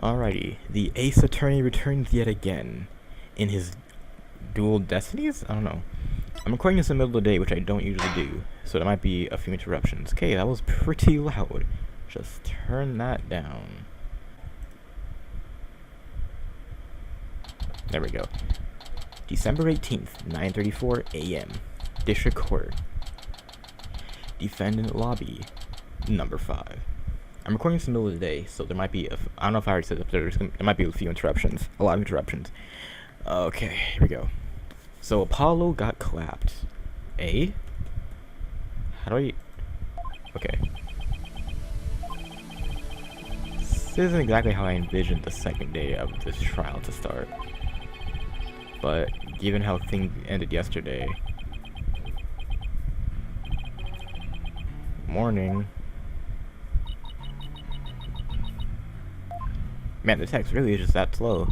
Alrighty, the Ace Attorney returns yet again in his dual Destinies? I don't know. I'm recording this in the middle of the day, which I don't usually do, so there might be a few interruptions. Okay, that was pretty loud. Just turn that down. There we go. December 18th, 9:34 a.m. District Court. Defendant Lobby, number 5. I'm recording this in the middle of the day, so there might be, I don't know if I already said that, there might be a few interruptions. A lot of interruptions. Okay, here we go. So Apollo got clapped. Eh? How do I... Okay. This isn't exactly how I envisioned the second day of this trial to start. But given how things ended yesterday... Morning. Man, the text really is just that slow.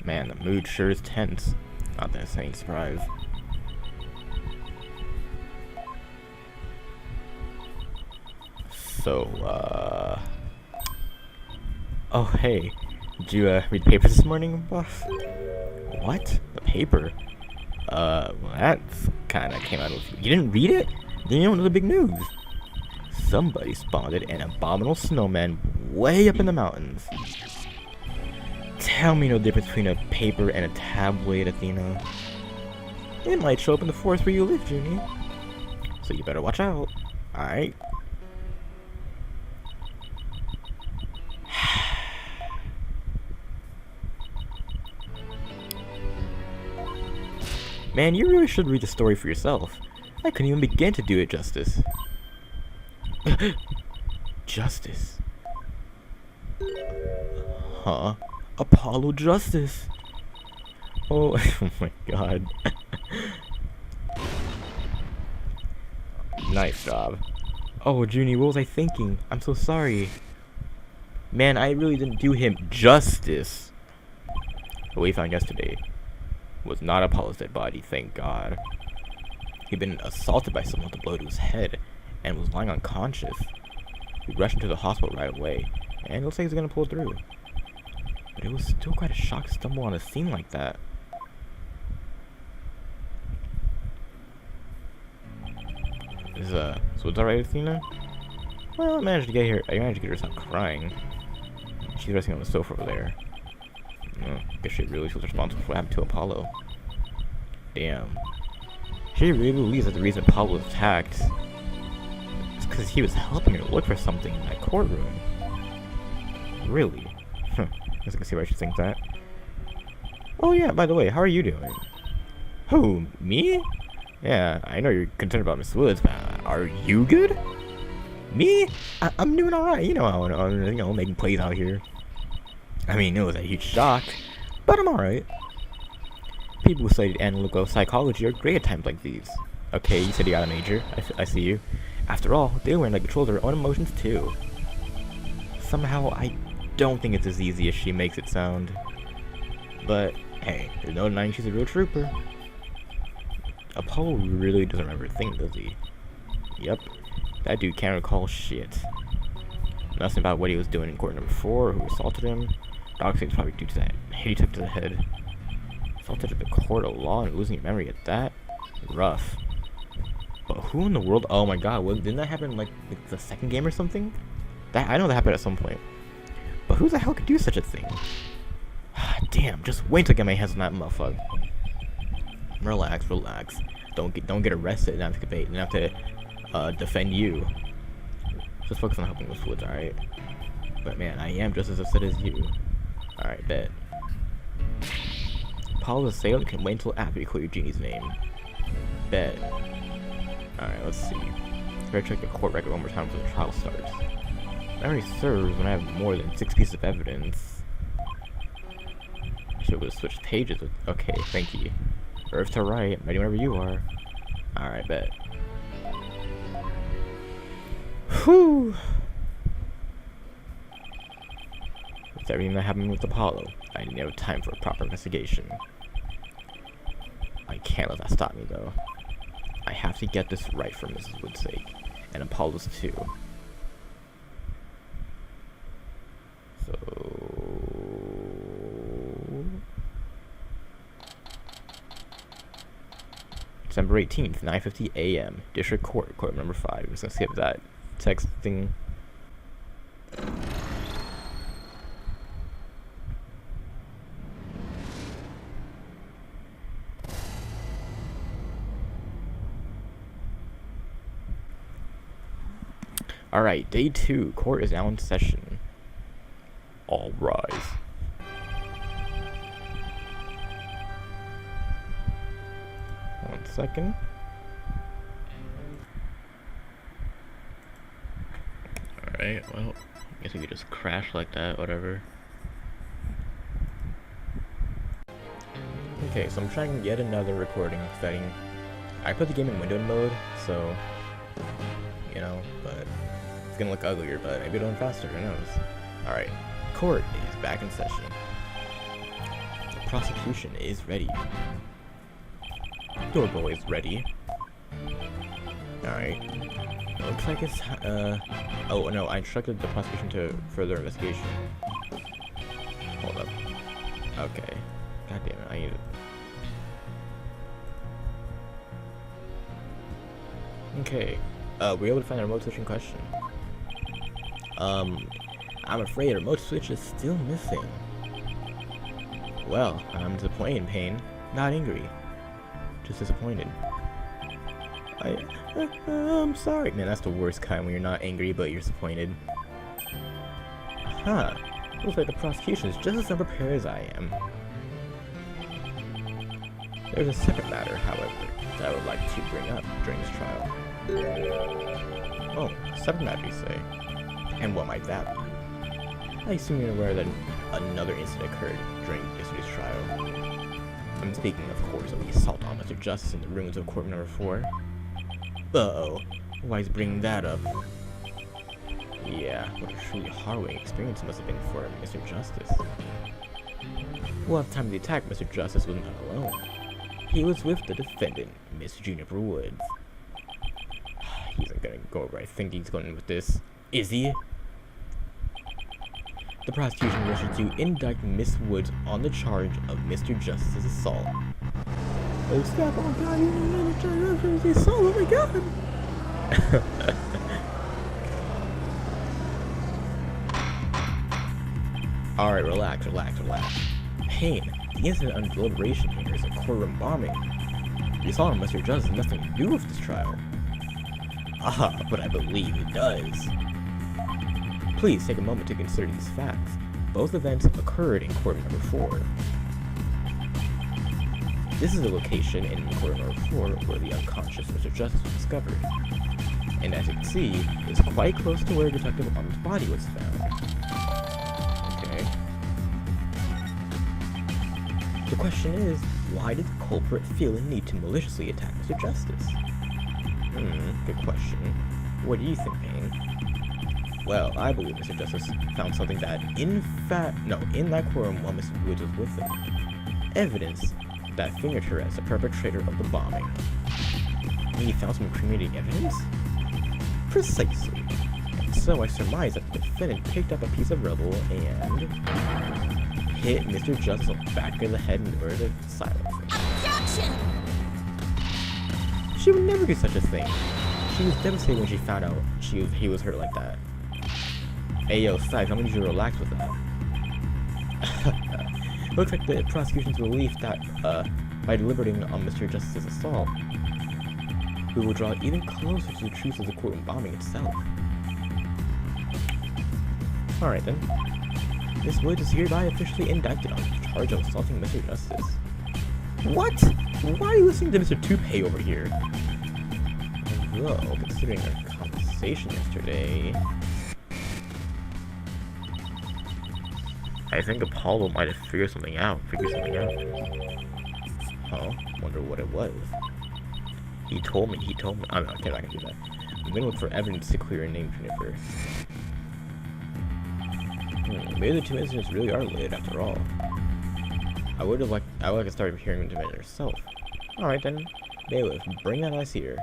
Man, the mood sure is tense. Not that it's any surprise. So, oh, hey. Did you, read the paper this morning, boss? What? The paper? Well, that's kinda came out of... You didn't read it? Then you don't know the big news. Somebody spotted an abominable snowman way up in the mountains. Tell me no difference between a paper and a tabloid, Athena. It might show up in the forest where you live, Junie. So you better watch out. Alright? Man, you really should read the story for yourself. I couldn't even begin to do it justice. Justice? Huh? Apollo Justice? Oh, oh my god. Nice job. Oh, Junie, what was I thinking? I'm so sorry. Man, I really didn't do him justice. What we found yesterday was not Apollo's dead body, thank God. He'd been assaulted by someone with a blow to his head and was lying unconscious. We rushed him to the hospital right away, and it looks like he's gonna pull through. But it was still quite a shock to stumble on a scene like that. So it's alright, Athena? Well, I managed to get her to stop crying. She's resting on the sofa over there. Guess she really feels responsible for what happened to Apollo. Damn. She really believes that the reason Apollo was attacked is because he was helping her look for something in that courtroom. Really? Huh. Guess I can see why she thinks that. Oh yeah, by the way, how are you doing? Who, me? Yeah, I know you're concerned about Miss Woods, but are you good? Me? I'm doing alright, you know, I'm making plays out here. I mean, it was a huge shock, but I'm alright. People who studied analytical psychology are great at times like these. Okay, you said you got a major. I see you. After all, they learn to control their own emotions too. Somehow, I don't think it's as easy as she makes it sound. But, hey, there's no denying she's a real trooper. Apollo really doesn't remember a thing, does he? Yep, that dude can't recall shit. Nothing about what he was doing in court number 4, or who assaulted him. Dog things probably due to that hit he took to the head. Assaulted at the court of law and losing your memory at that? Rough. But who in the world? Oh my god, didn't that happen like the second game or something? That I know that happened at some point. But who the hell could do such a thing? Damn, just wait till I get my hands on that motherfucker. Relax, relax. Don't get arrested and have to defend you. Just focus on helping Miss Woods, alright? But man, I am just as upset as you. Alright, bet. Apollo's assailant can wait until after you clear Genie's name. Bet. Alright, let's see. Better check the court record one more time before the trial starts. Memory serves when I have more than 6 pieces of evidence. I should have switched pages with... Okay, thank you. Earth to right, ready whenever you are. Alright, bet. Whew! With everything that happened with Apollo, I didn't have time for a proper investigation. I can't let that stop me, though. I have to get this right for Mrs. Wood's sake, and Apollo's too. September 18th, 9:50 a.m. District Court, Court number 5. I'm just gonna skip that text thing. Alright, day 2. Court is now in session. All rise. One second. Alright, well, I guess we could just crash like that, whatever. Okay, so I'm trying yet another recording setting. I put the game in windowed mode, so, you know, but it's gonna look uglier, but maybe it'll run faster, who knows. Alright, court is back in session. The prosecution is ready. Your boy is ready. Alright. Looks like it's, oh no, I instructed the prosecution to further investigation. Hold up. Okay. God damn it, I need it. Okay. Were you able to find a remote switch in question? I'm afraid a remote switch is still missing. Well, I'm disappointed in pain, not angry. Just disappointed. I'm sorry. Man, that's the worst kind when you're not angry but you're disappointed. Huh. Looks like the prosecution is just as unprepared as I am. There's a separate matter, however, that I would like to bring up during this trial. Oh, separate matter, you say? And what might that be? I assume you're aware that another incident occurred during yesterday's trial. I'm speaking, of course, of the assault on Mr. Justice in the rooms of court number 4. Uh-oh. Why is bringing that up? Yeah, what a truly harrowing experience it must have been for Mr. Justice. Well, at the time of the attack, Mr. Justice was not alone. He was with the defendant, Miss Juniper Woods. He isn't gonna go where I think he's going with this, is he? The prosecution wishes to indict Miss Woods on the charge of Mr. Justice's assault. Oh snap, oh god, you need to charge of assault, oh my god! Alright, relax. Pain, the incident under deliberation here is a courtroom bombing. The assault on Mr. Justice has nothing to do with this trial. Ah, but I believe it does. Please take a moment to consider these facts. Both events occurred in court number 4. This is the location in court number 4 where the unconscious Mr. Justice was discovered. And as you can see, it's quite close to where Detective Arm's body was found. Okay. The question is, why did the culprit feel the need to maliciously attack Mr. Justice? Good question. What do you think, Payne? Well, I believe Mr. Justice found something that, in that courtroom while Mr. Woods was with him. Evidence that fingered her as the perpetrator of the bombing. He found some incriminating evidence? Precisely. And so I surmise that the defendant picked up a piece of rubble and hit Mr. Justice on the back of the head in order to silence him. Objection! She would never do such a thing. She was devastated when she found out he was hurt like that. Hey yo, Sykes, how many did you relax with that? Looks like the prosecution's belief that, by deliberating on Mr. Justice's assault, we will draw even closer to the truth of the courtroom bombing itself. Alright then. Miss Woods is hereby officially indicted on the charge of assaulting Mr. Justice. What? Why are you listening to Mr. Toupee over here? Although, considering our conversation yesterday, I think Apollo might have figured something out. Huh? Wonder what it was. He told me. I'm not gonna do that. I'm gonna look for evidence to clear a name, Juniper. Maybe the two incidents really are related after all. I would like to start hearing from Divinity herself. Alright then. Bailiff, bring that ass here.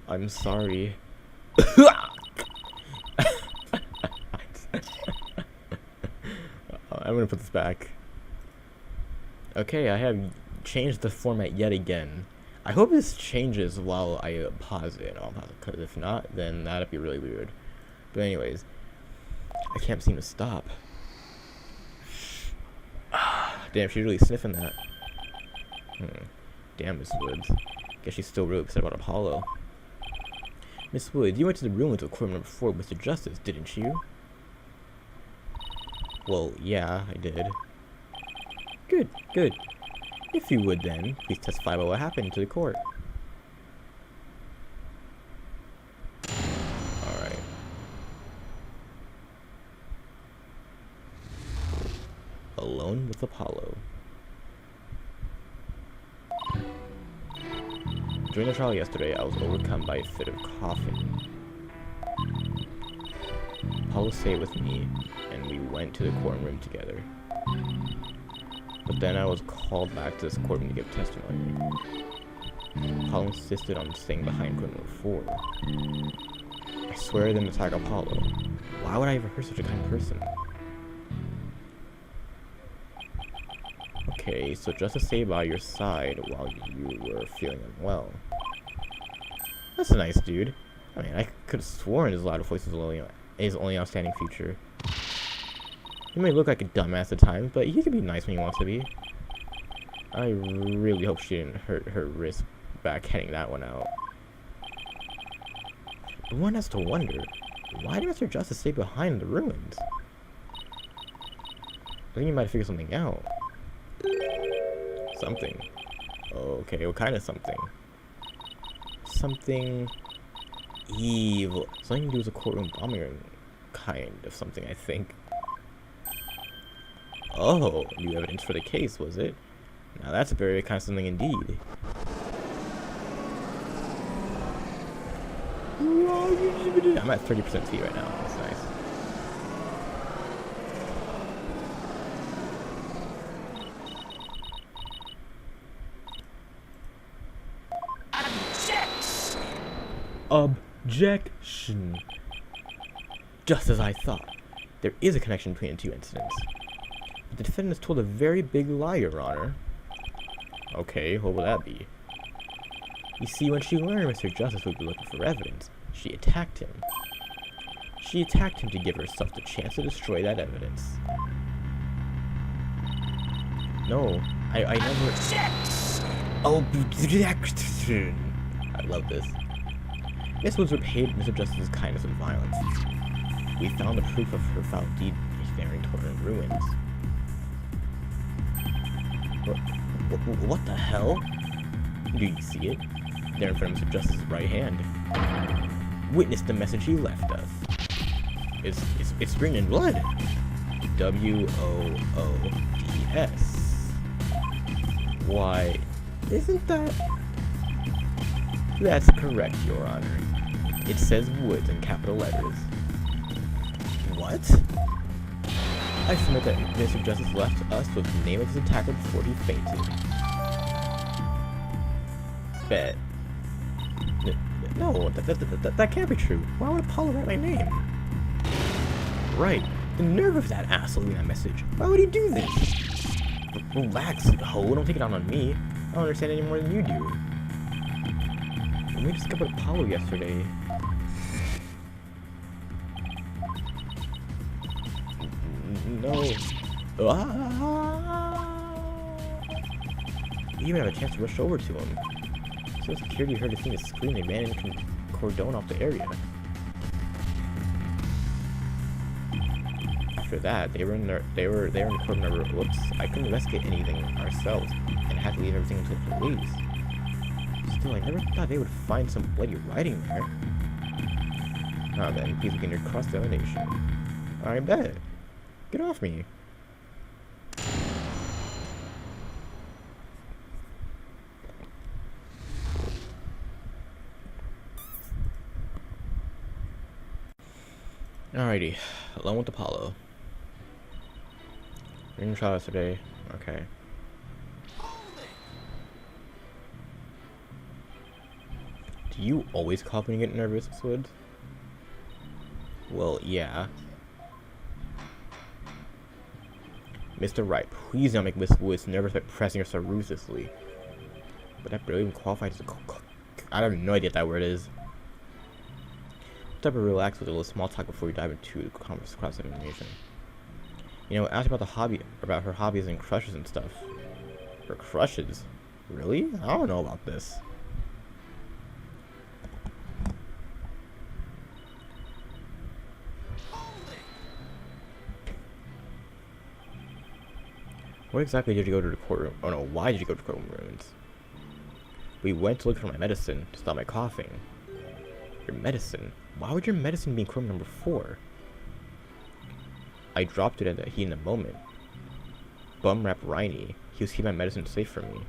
I'm sorry. I'm gonna put this back. Okay, I have changed the format yet again. I hope this changes while I pause it. Because if not, then that'd be really weird. But anyways, I can't seem to stop. Damn, she's really sniffing that. Damn, Miss Woods. Guess she's still really upset about Apollo. Miss Woods, you went to the room with the court number 4 with Mr. Justice, didn't you? Well, yeah, I did. Good, good. If you would then, please testify about what happened to the court. Alright. Alone with Apollo. During the trial yesterday, I was overcome by a fit of coughing. Apollo stayed with me, and we went to the courtroom together. But then I was called back to this courtroom to give testimony. Apollo insisted on staying behind court number 4. I swear I didn't attack Apollo. Why would I ever hurt such a kind person? Okay, so just to stay by your side while you were feeling unwell. That's a nice dude. I mean, I could have sworn his loud voice was his only outstanding feature. He may look like a dumbass at times, but he can be nice when he wants to be. I really hope she didn't hurt her wrist back heading that one out. But one has to wonder, why did Mr. Justice stay behind the ruins? I think he might have figured something out. Something. Okay, what kind of something? Something evil. Something to do with a courtroom bombing kind of something, I think. Oh, new evidence for the case, was it? Now that's a very kind of something indeed. I'm at 30% speed right now. That's nice. Objection. Just as I thought. There is a connection between the two incidents. But the defendant has told a very big lie, Your Honor. Okay, what will that be? You see, when she learned Mr. Justice would be looking for evidence, she attacked him. She attacked him to give herself the chance to destroy that evidence. No, I never... Objection! I love this. Miss Woods repaid Mr. Justice's kindness with violence. We found the proof of her foul deed staring toward her ruins. What the hell? Do you see it? There in front of Mr. Justice's right hand. Witness the message he left us. It's written in blood. W-O-O-D-S. Why, isn't that... That's correct, Your Honor. It says Woods in capital letters. What? I submit that Mr. Justice left us with the name of his attacker before he fainted. Bet. No, that can't be true. Why would Apollo write my name? Right. The nerve of that asshole leaving that message. Why would he do this? Relax, ho. Don't take it out on me. I don't understand any more than you do. We discovered Apollo yesterday. No. We even have a chance to rush over to him. So security heard the thing scream and managed to cordon off the area. After that, they were in court number. Whoops! I couldn't investigate anything ourselves and had to leave everything to the police. Still, I never thought they would find some bloody writing there. Ah, then, please begin your cross-examination. I bet. Get off me. Alrighty, alone with Apollo. You're in the trial yesterday. Okay. Do you always cough when you get nervous, Miss Woods? Well, yeah. Mr. Wright, please don't make Miss Woods nervous by pressing her so ruthlessly. But that barely even qualifies as a I have no idea what that word is. Step and relax with a little small talk before we dive into the cross-examination. You know, ask about her hobbies and crushes and stuff. Her crushes? Really? I don't know about this. What exactly did you go to the courtroom? Oh no, why did you go to the courtroom rooms? We went to look for my medicine to stop my coughing. Your medicine? Why would your medicine be in courtroom number 4? I dropped it at in a moment. Bumrap Riney. He was keeping my medicine safe for me.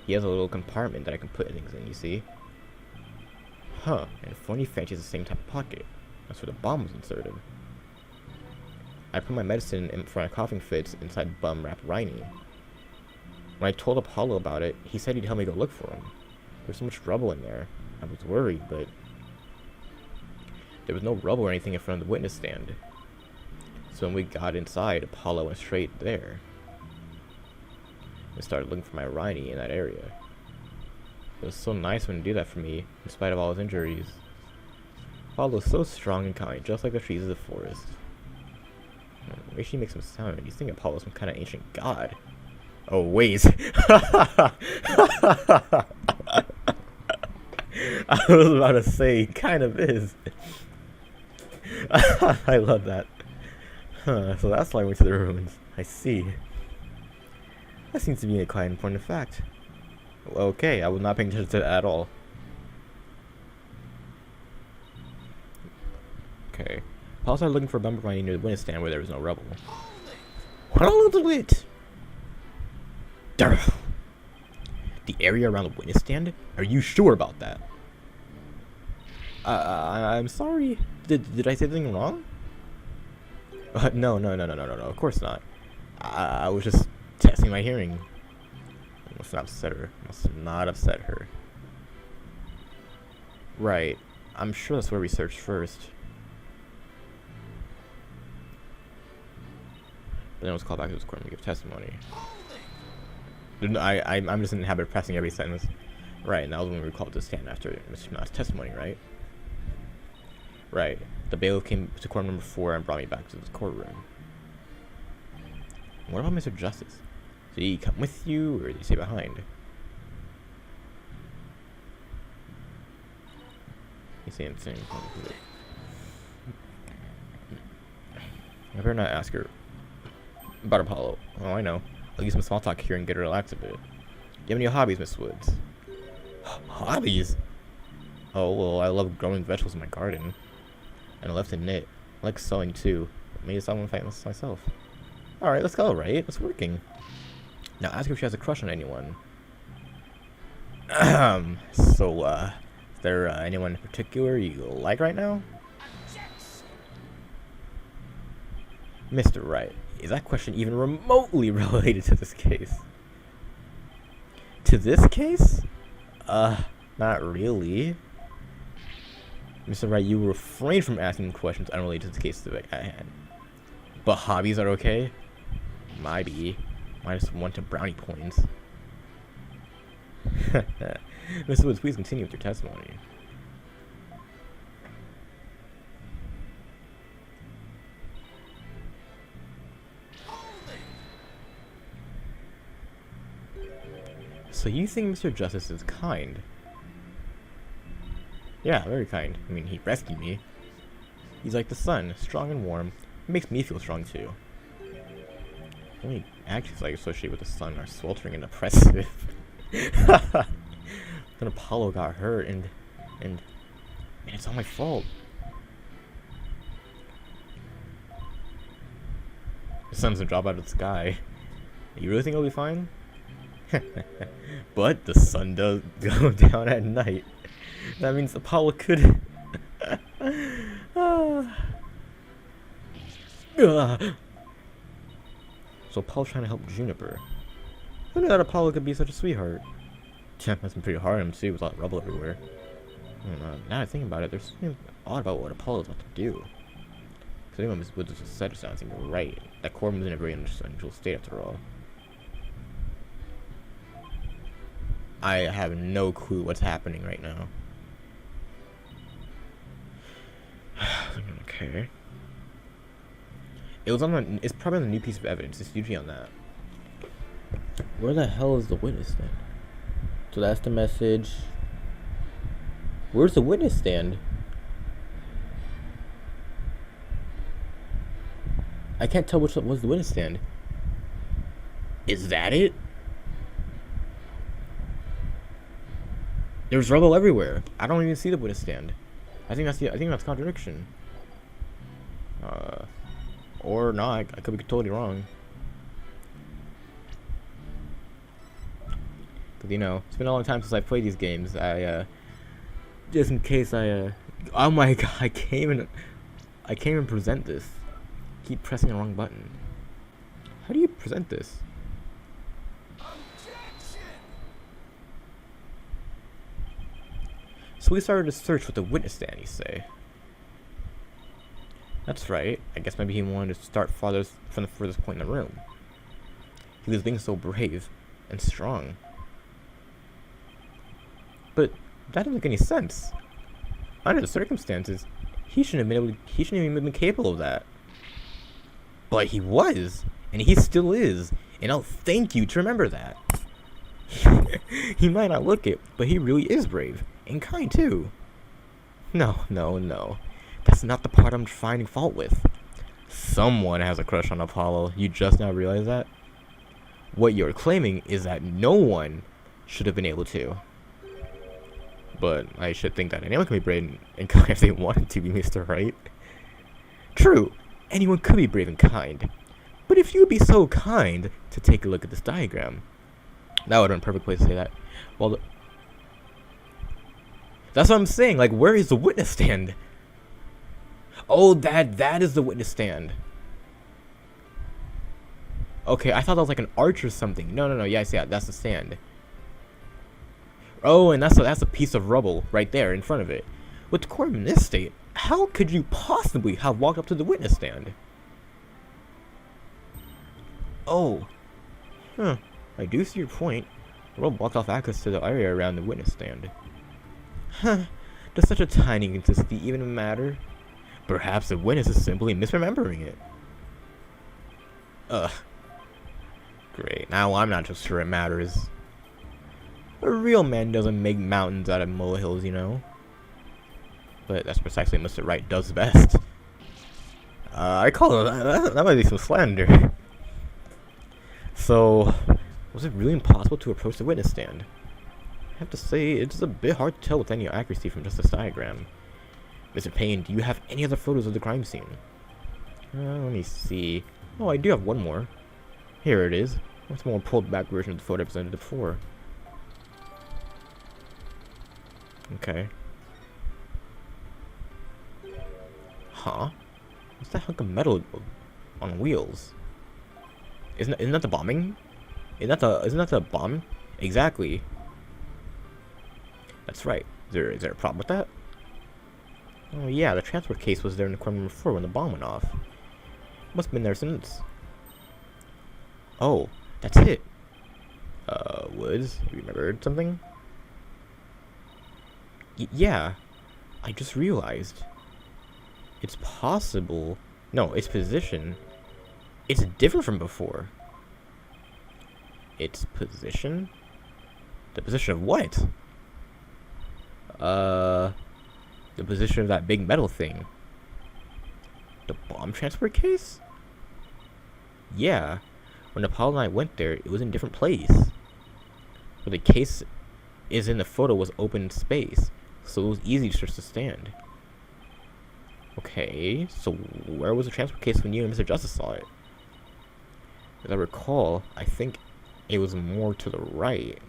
He has a little compartment that I can put things in, you see? Huh, and Phony Fancy has the same type of pocket. That's where the bomb was inserted. I put my medicine for my coughing fits inside Bumrap Riney. When I told Apollo about it, he said he'd help me go look for him. There was so much rubble in there. I was worried, but there was no rubble or anything in front of the witness stand. So when we got inside, Apollo went straight there and started looking for my Riney in that area. It was so nice when he did that for me, in spite of all his injuries. Apollo's so strong and kind, just like the trees of the forest. Make sure you make some sound. You think Apollo's some kind of ancient god. Oh, wait. I was about to say, kind of is. I love that. Huh, so that's why I went to the ruins. I see. That seems to be a quite important fact. Okay, I was not paying attention to that at all. Okay. Paul started looking for Bumper Riney near the witness stand where there was no rubble. What a little bit! The area around the witness stand? Are you sure about that? I'm sorry. Did I say something wrong? No. Of course not. I was just testing my hearing. Must not upset her. Must not upset her. Right. I'm sure that's where we searched first. But then it was called back to this court to give testimony. I'm just in the habit of pressing every sentence. Right, and that was when we were called to stand after Mr. Knott's testimony, right? Right. The bailiff came to court number 4 and brought me back to this courtroom. What about Mr. Justice? Did he come with you, or did he stay behind? He's saying the same thing. I better not ask her about Apollo. Oh, I know. I'll use some small talk here and get her relaxed a bit. Do you have any hobbies, Miss Woods? Hobbies? Oh, well, I love growing vegetables in my garden. And I love to knit. I like sewing, too. Maybe I want to fight this myself. Alright, let's go, right? It's working. Now, ask her if she has a crush on anyone. So, is there anyone in particular you like right now? Mr. Wright, is that question even remotely related to this case? To this case? Not really. Mr. Wright, you refrain from asking questions unrelated to the case at hand. But hobbies are okay? Maybe. -1 to brownie points. Mr. Woods, please continue with your testimony. So you think Mr. Justice is kind? Yeah, very kind. I mean, he rescued me. He's like the sun, strong and warm. It makes me feel strong too. The only actions I associate with the sun are sweltering and oppressive. Then Apollo got hurt and man, it's all my fault. The sun's gonna drop out of the sky. You really think I'll be fine? But the sun does go down at night. That means Apollo could. So Apollo's trying to help Juniper. Who knew that Apollo could be such a sweetheart? Must been pretty hard on him too, with all that rubble everywhere. Now I think about it, there's something odd about what Apollo's about to do. So anyone with the set sounds seem right. That Corbin was in a very unusual state after all. I have no clue what's happening right now. Okay. It was on the. It's probably on the new piece of evidence. It's usually on that. Where the hell is the witness stand? So that's the message. Where's the witness stand? I can't tell which was the witness stand. Is that it? There's rubble everywhere. I don't even see the witness stand. I think that's contradiction. Or not. I could be totally wrong. But you know, it's been a long time since I played these games. Just in case oh my god, I can't even present this. Keep pressing the wrong button. How do you present this? So we started a search with the witness stand, you say? That's right. I guess maybe he wanted to start farthest from the furthest point in the room. He was being so brave and strong. But that doesn't make any sense. Under the circumstances, he shouldn't even been capable of that. But he was, and he still is, and I'll thank you to remember that. He might not look it, but he really is brave, and kind too. No. That's not the part I'm finding fault with. Someone has a crush on Apollo. You just now realize that? What you're claiming is that no one should have been able to. But I should think that anyone can be brave and kind if they wanted to be, Mr. Right. True, anyone could be brave and kind. But if you would be so kind to take a look at this diagram, that would have been a perfect place to say that. Well, that's what I'm saying. Like, where is the witness stand? Oh, that is the witness stand. Okay, I thought that was like an arch or something. No. Yeah, I see that. That's the stand. Oh, and that's a piece of rubble right there in front of it. With the Corbin in this state, how could you possibly have walked up to the witness stand? Oh. I do see your point. The rubble blocked off access to the area around the witness stand. Does such a tiny inconsistency even matter? Perhaps the witness is simply misremembering it. Great. Now I'm not just sure it matters. A real man doesn't make mountains out of molehills, you know. But that's precisely what Mr. Wright does best. I call it that might be some slander. So, was it really impossible to approach the witness stand? I have to say, it's a bit hard to tell with any accuracy from just this diagram. Mr. Payne, do you have any other photos of the crime scene? Let me see. Oh, I do have one more. Here it is. What's a more pulled back version of the photo presented before? Okay. Huh? What's that hunk of metal on wheels? Isn't that the bombing? Isn't that the bomb? Exactly. That's right. Is there a problem with that? Oh yeah, the transport case was there in the corner before when the bomb went off. Must have been there since. Oh, that's it. Woods, have you remembered something? Yeah, I just realized. It's possible. No, its position. It's different from before. Its position? The position of what? The position of that big metal thing. The bomb transport case? Yeah. When Apollo and I went there, it was in a different place. Where the case is in the photo was open space, so it was easy just to stand. Okay, so where was the transport case when you and Mr. Justice saw it? As I recall, I think it was more to the right.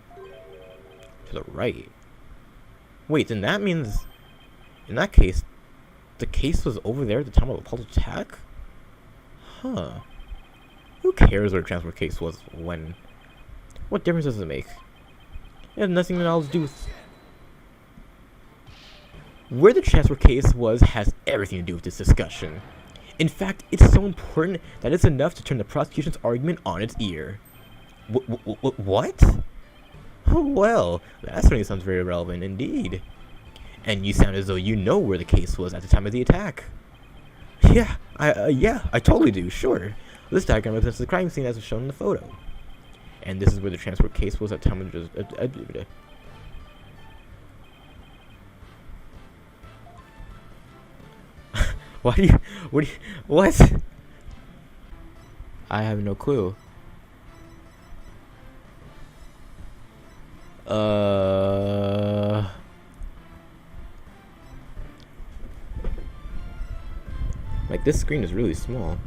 To the right. Wait, then that means, in that case, the case was over there at the time of Apollo's attack? Huh. Who cares where the transport case was when? What difference does it make? It has nothing at all to do with... Where the transport case was has everything to do with this discussion. In fact, it's so important that it's enough to turn the prosecution's argument on its ear. What? Oh, well, that certainly sounds very relevant indeed. And you sound as though you know where the case was at the time of the attack. Yeah, I totally do, sure. This diagram represents the crime scene as was shown in the photo. And this is where the transport case was at the time of the... What? I have no clue. Like, this screen is really small.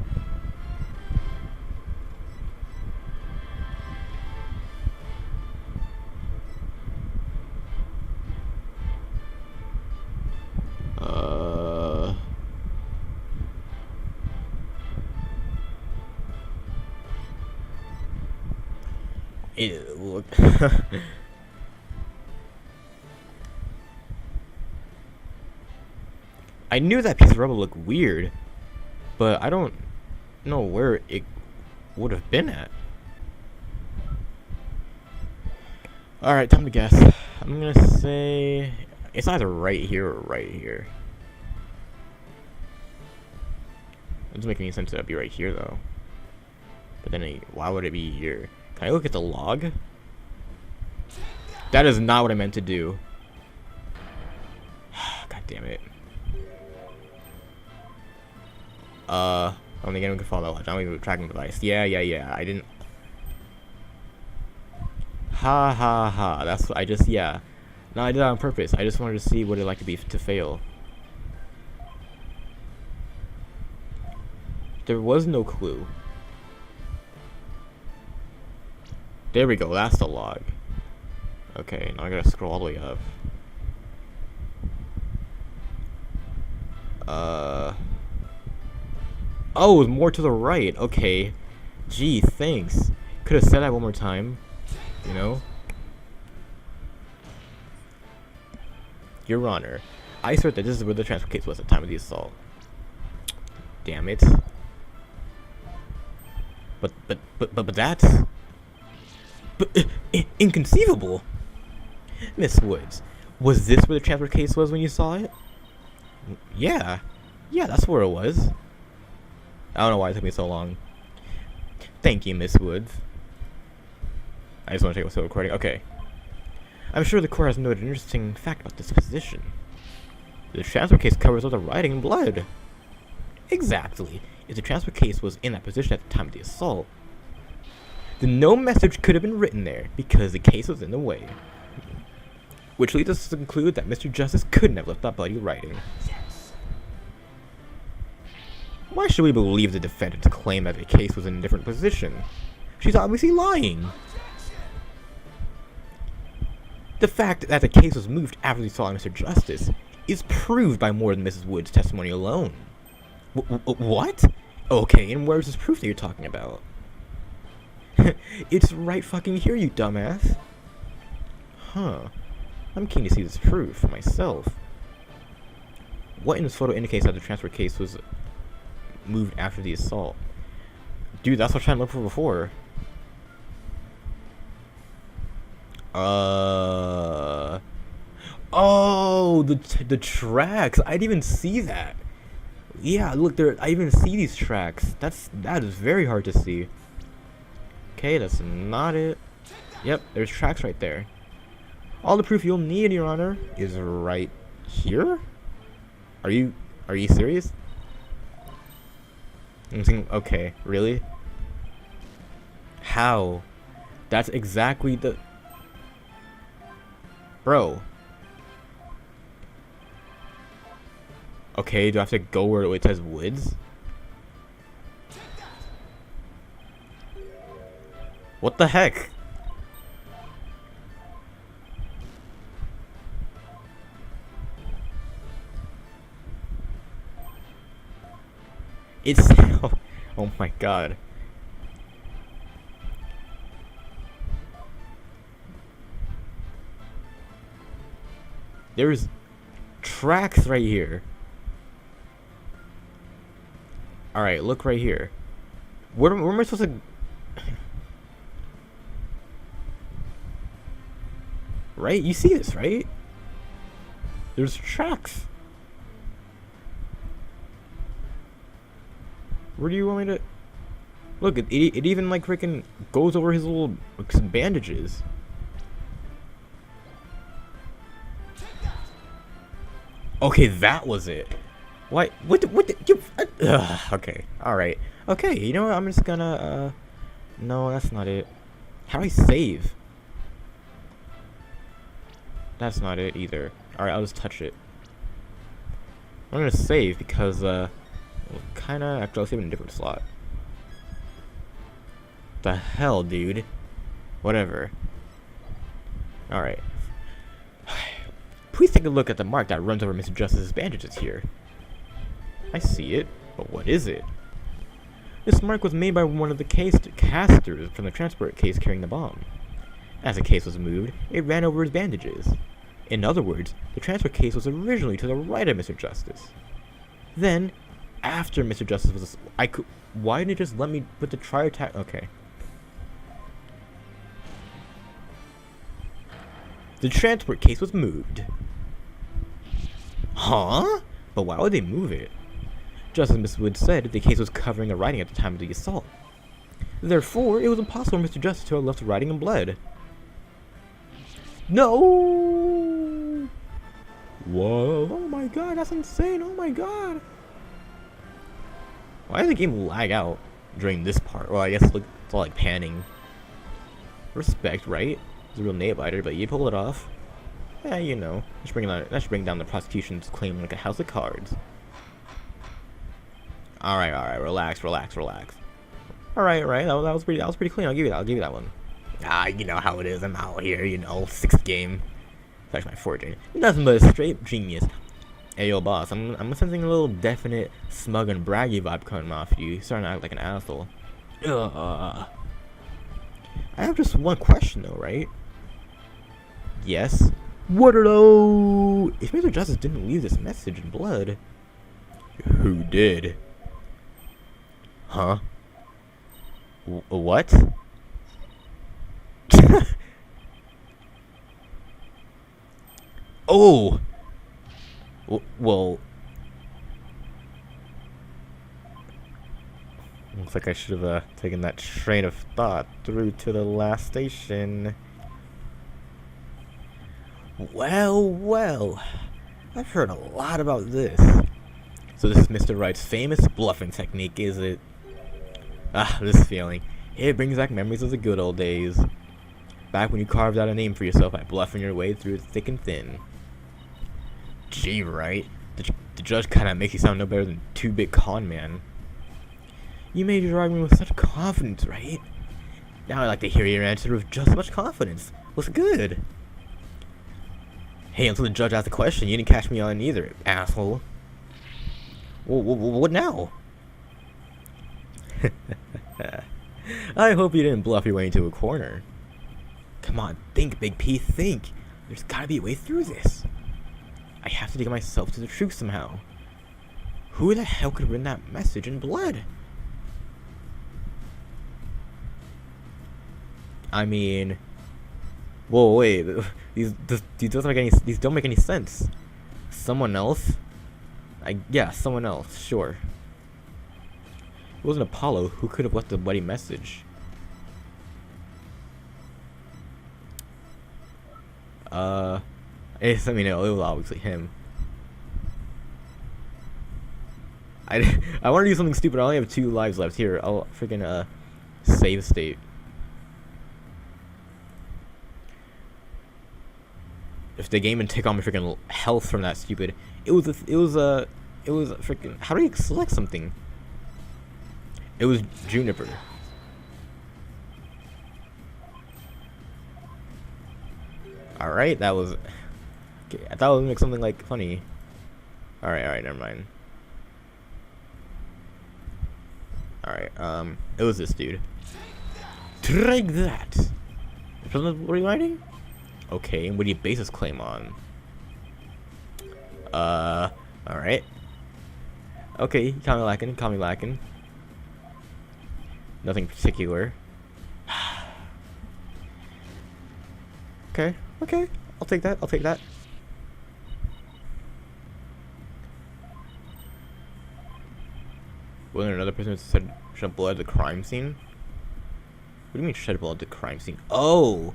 Look. I knew that piece of rubble looked weird, but I don't know where it would have been at. Alright, time to guess. I'm gonna say it's either right here or right here. It doesn't make any sense that it'd be right here though. But then why would it be here? Can I look at the log? That is not what I meant to do. God damn it. I don't think anyone can follow that lodge. I don't even have a tracking device. Yeah. I didn't. Ha. That's what I just, yeah. No, I did that on purpose. I just wanted to see what it'd like to be to fail. There was no clue. There we go. That's the log. Okay, now I gotta scroll all the way up. Oh, it was more to the right. Okay. Gee, thanks. Could have said that one more time. You know? Your Honor, I assert that this is where the transfer case was at the time of the assault. Damn it. But that's... inconceivable! Miss Woods, was this where the transfer case was when you saw it? Yeah, that's where it was. I don't know why it took me so long. Thank you, Miss Woods. I just want to check what's still recording. Okay. I'm sure the court has noted an interesting fact about this position. The transfer case covers all the writing in blood. Exactly. If the transfer case was in that position at the time of the assault, then no message could have been written there because the case was in the way. Which leads us to conclude that Mr. Justice couldn't have left that bloody writing. Why should we believe the defendant's claim that the case was in a different position? She's obviously lying. The fact that the case was moved after the assault on Mr. Justice is proved by more than Mrs. Wood's testimony alone. What? Okay, and where's this proof that you're talking about? It's right fucking here, you dumbass. Huh. I'm keen to see this proof for myself. What in this photo indicates that the transfer case was moved after the assault? Dude, that's what I was trying to look for before. Oh, the tracks. I didn't even see that. Yeah, look there. I even see these tracks. That is very hard to see. Okay, that's not it. Yep, there's tracks right there. All the proof you'll need, Your Honor, is right here. Are you serious? I'm thinking, okay, really? How? That's exactly the... Bro. Okay, do I have to go where it says Woods? What the heck? It's... Oh my god. There's tracks right here. Alright, look right here. Where am I supposed to... Right? You see this, right? There's tracks. Where do you want me to... Look, it even, like, freaking goes over his little bandages. Okay, that was it. What the, you... okay, alright. Okay, you know what, I'm just gonna, no, that's not it. How do I save? That's not it either. Alright, I'll just touch it. I'm gonna save because, kinda, actually, I'll save in a different slot. The hell, dude? Whatever. Alright. Please take a look at the mark that runs over Mr. Justice's bandages here. I see it, but what is it? This mark was made by one of the casters from the transport case carrying the bomb. As the case was moved, it ran over his bandages. In other words, the transport case was originally to the right of Mr. Justice. Then, after Mr. Justice was... why didn't it just let me put the tri-attack... Okay. The transport case was moved. Huh? But why would they move it? Just as Miss Wood said, the case was covering a writing at the time of the assault. Therefore, it was impossible for Mr. Justice to have left the writing in blood. No! Whoa, oh my god, that's insane, oh my god! Why does the game lag out during this part? Well, I guess it's all like panning. Respect, right? It's a real nail-biter, but you pull it off. Yeah, you know, that should bring down the prosecution's claim like a house of cards. Alright, relax. Alright, that was pretty clean. I'll give you that one. Ah, you know how it is. I'm out here, you know, 6th game. It's actually my 4th game. Nothing but a straight genius. Hey, yo, boss, I'm sensing a little definite smug and braggy vibe coming off you. You're starting to act like an asshole. I have just one question, though, right? Yes. What are those? If Mr. Justice didn't leave this message in blood, who did? Huh? What? Oh! Well... Looks like I should have taken that train of thought through to the last station. Well, I've heard a lot about this. So this is Mr. Wright's famous bluffing technique, is it? Ah, this feeling. It brings back memories of the good old days. Back when you carved out a name for yourself by bluffing your way through thick and thin. Gee, Wright. The judge kinda makes you sound no better than 2-bit con man. You made your argument with such confidence, right? Now I'd like to hear your answer with just as much confidence. What's good? Hey, until the judge asked the question, you didn't catch me on either, asshole. What now? I hope you didn't bluff your way into a corner. Come on, think, Big P, think. There's gotta be a way through this. I have to dig myself to the truth somehow. Who the hell could have written that message in blood? I mean... Whoa, wait. These don't make any sense. Someone else? Yeah, someone else, sure. It wasn't Apollo. Who could have left a bloody message? Let me know. It was obviously him. I want to do something stupid. I only have 2 lives left. Here, I'll freaking save state. If the game and take on my freaking health from that stupid, it was freaking. How do you select something? It was Juniper. All right, that was. Okay, I thought it would make something like funny. All right, never mind. All right, it was this dude. Take that. What are you writing? Okay, and what do you base this claim on? Alright. Okay, you caught me lacking, caught me lacking. Nothing particular. Okay, okay. I'll take that, I'll take that. Wasn't there another person who said shed blood at the crime scene? What do you mean shed blood at the crime scene? Oh!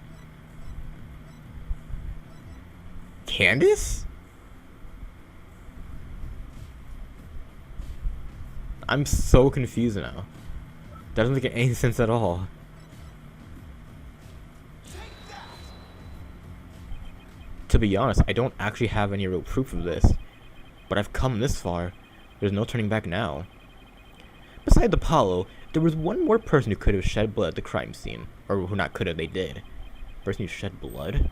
Candace? I'm so confused now. That doesn't make any sense at all. To be honest, I don't actually have any real proof of this. But I've come this far. There's no turning back now. Besides Apollo, there was one more person who could have shed blood at the crime scene. Or who not could have, they did. Person who shed blood?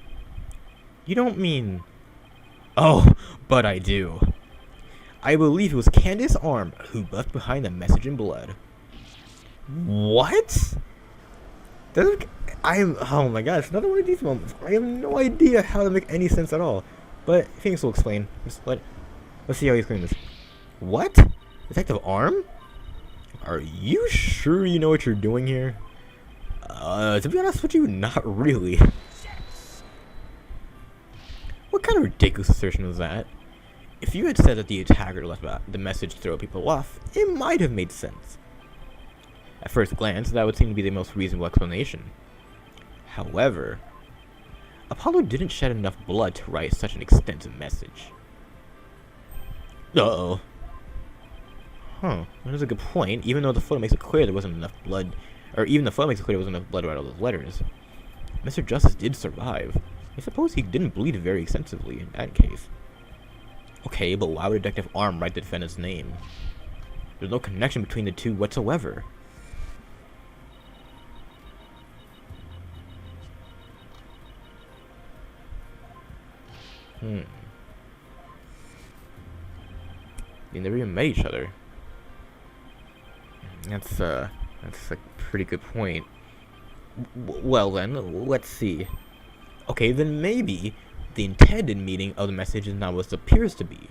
You don't mean... Oh, but I do. I believe it was Candace Arm who left behind the message in blood. What? Oh my gosh, another one of these moments. I have no idea how to make any sense at all. But things will explain. Let's see how he explains this. What? Detective Arm? Are you sure you know what you're doing here? To be honest with you, not really. What kind of ridiculous assertion was that? If you had said that the attacker left the message to throw people off, it might have made sense. At first glance, that would seem to be the most reasonable explanation. However, Apollo didn't shed enough blood to write such an extensive message. Uh-oh. Huh, that is a good point. Even though the photo makes it clear there wasn't enough blood, or even the photo makes it clear there wasn't enough blood to write all those letters. Mr. Justice did survive. I suppose he didn't bleed very extensively in that case. Okay, but why would Detective Arm write the defendant's name? There's no connection between the two whatsoever. They never even met each other. That's a pretty good point. Well then, let's see. Okay, then maybe the intended meaning of the message is not what it appears to be.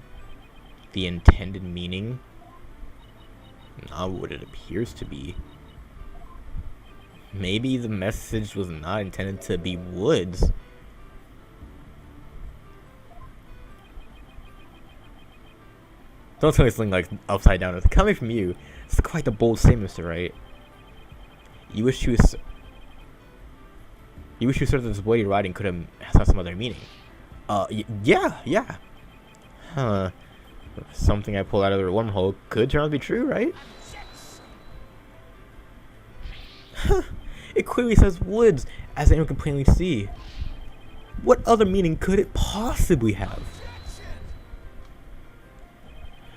The intended meaning? Not what it appears to be. Maybe the message was not intended to be Woods. Don't tell me something like upside down. It's coming from you. It's quite a bold statement, Mr. Wright. You wish you said that this bloody writing could have had some other meaning. Yeah. Huh. Something I pulled out of the wormhole could turn out to be true, right? It clearly says Woods, as anyone can plainly see. What other meaning could it possibly have?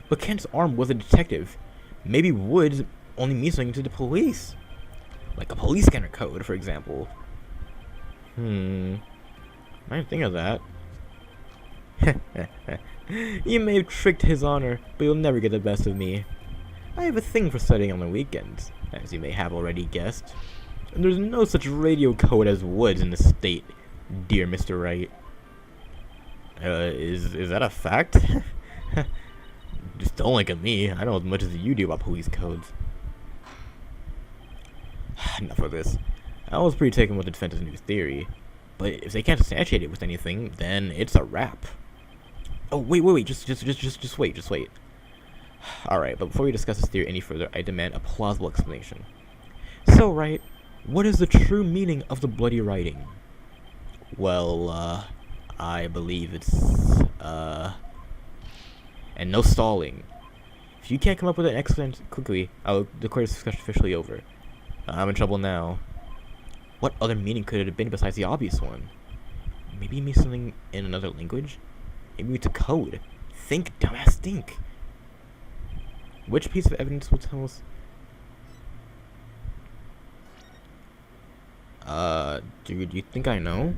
But Kent's Arm was a detective. Maybe Woods only means something to the police. Like a police scanner code, for example. I didn't think of that. You may have tricked his honor, but you'll never get the best of me. I have a thing for studying on the weekends, as you may have already guessed. And there's no such radio code as Woods in the state, dear Mr. Wright. Is that a fact? Just don't look at me. I know as much as you do about police codes. Enough of this. I was pretty taken with the defense's new theory, but if they can't substantiate it with anything, then it's a wrap. Oh wait! Just wait. All right, but before we discuss this theory any further, I demand a plausible explanation. So, Wright, what is the true meaning of the bloody writing? Well, I believe it's and no stalling. If you can't come up with an explanation quickly, I'll declare this discussion officially over. I'm in trouble now. What other meaning could it have been besides the obvious one? Maybe it means something in another language? Maybe it's a code. Think, dumbass, think. Which piece of evidence will tell us? Dude, you think I know?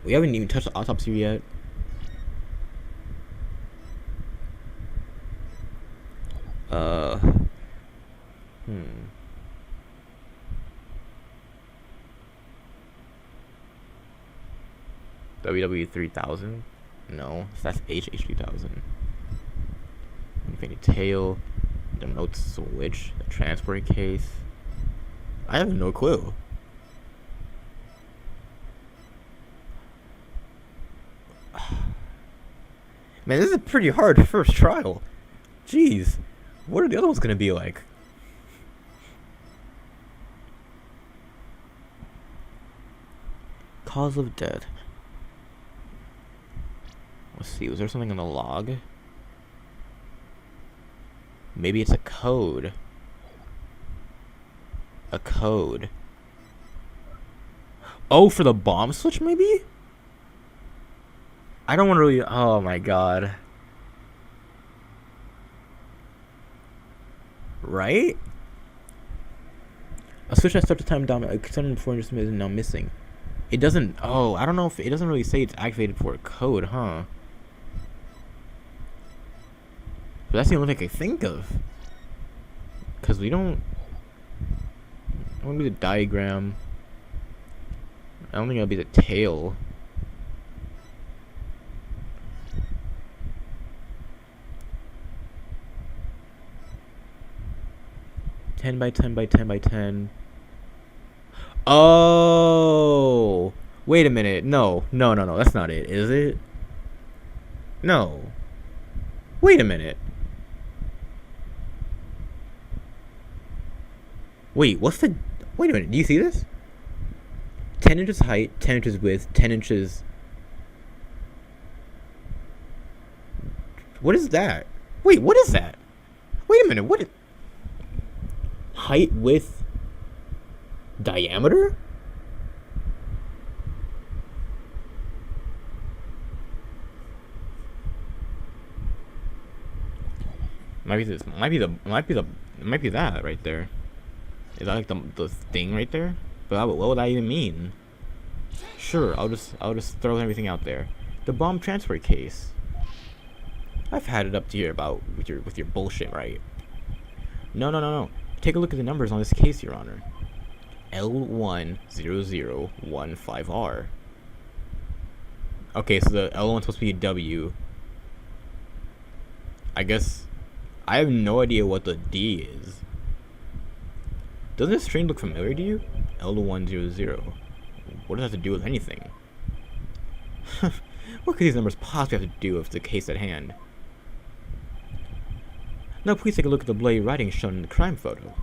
We haven't even touched the autopsy yet. WW 3000? No, that's HH 2000. Infinity tail. The note switch. The transport case. I have no clue. Man, this is a pretty hard first trial. Jeez. What are the other ones gonna be like? Cause of death. Let's see, was there something on the log? Maybe it's a code. A code. Oh, for the bomb switch, maybe? I don't want to really... Oh, my God. Right? A switch that starts the time down extended before just is now missing. It doesn't... Oh, I don't know if... It doesn't really say it's activated for a code, huh? But that's the only thing I can think of. Because we don't... I want to be the diagram. I don't think it'll be the tail. Ten by 10 by 10 by 10. Oh! Wait a minute. No. No, no, no. That's not it. Is it? No. Wait a minute. Wait, what's the... Wait a minute. Do you see this? 10 inches height, 10 inches width, 10 inches... What is that? Wait, what is that? Wait a minute. What is... Height, width, diameter? Might be this. Might be that right there. Is that like the thing right there? But what would that even mean? Sure, I'll just throw everything out there. The bomb transfer case. I've had it up to here about with your bullshit, right? No. Take a look at the numbers on this case, Your Honor. L10015R. Okay, so the L1's supposed to be a W. I guess I have no idea what the D is. Doesn't this string look familiar to you? L100. What does that have to do with anything? What could these numbers possibly have to do with the case at hand? Now please take a look at the bloody writing shown in the crime photo.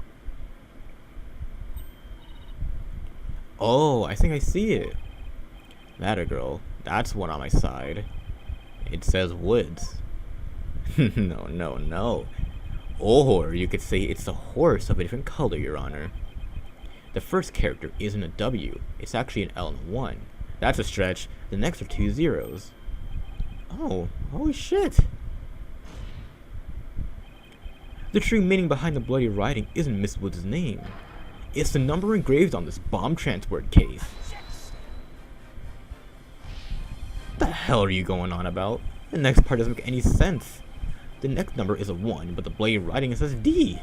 Oh, I think I see it. Matter girl, that's one on my side. It says Woods. No. Or you could say it's the horse of a different color, Your Honor. The first character isn't a W, it's actually an L and a 1. That's a stretch. The next are 2 zeros. Oh, holy shit. The true meaning behind the bloody writing isn't Miss Woods' name. It's the number engraved on this bomb transport case. What the hell are you going on about? The next part doesn't make any sense. The next number is a 1, but the bloody writing says D.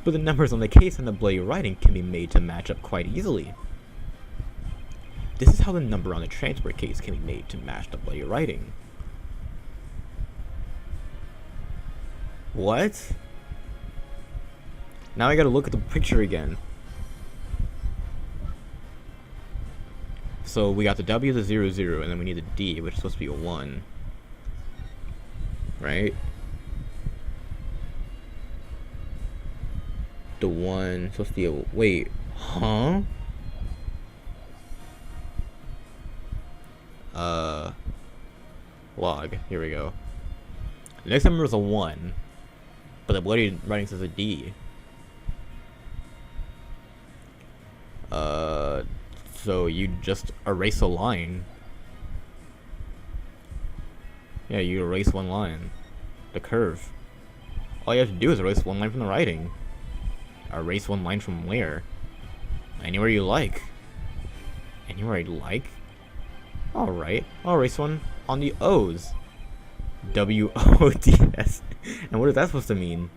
But the numbers on the case and the bloody writing can be made to match up quite easily. This is how the number on the transport case can be made to match the bloody writing. What? Now I gotta look at the picture again. So we got the W, the 0, 0, and then we need the D, which is supposed to be a 1. Right? The 1 supposed to be a... Wait. Huh? Log. Here we go. The next number is a 1. But the bloody writing says a D. So you just erase a line. Yeah, you erase one line. The curve. All you have to do is erase one line from the writing. Erase one line from where? Anywhere you like. Anywhere I like? Alright, I'll erase one on the O's. W-O-D-S. And what is that supposed to mean?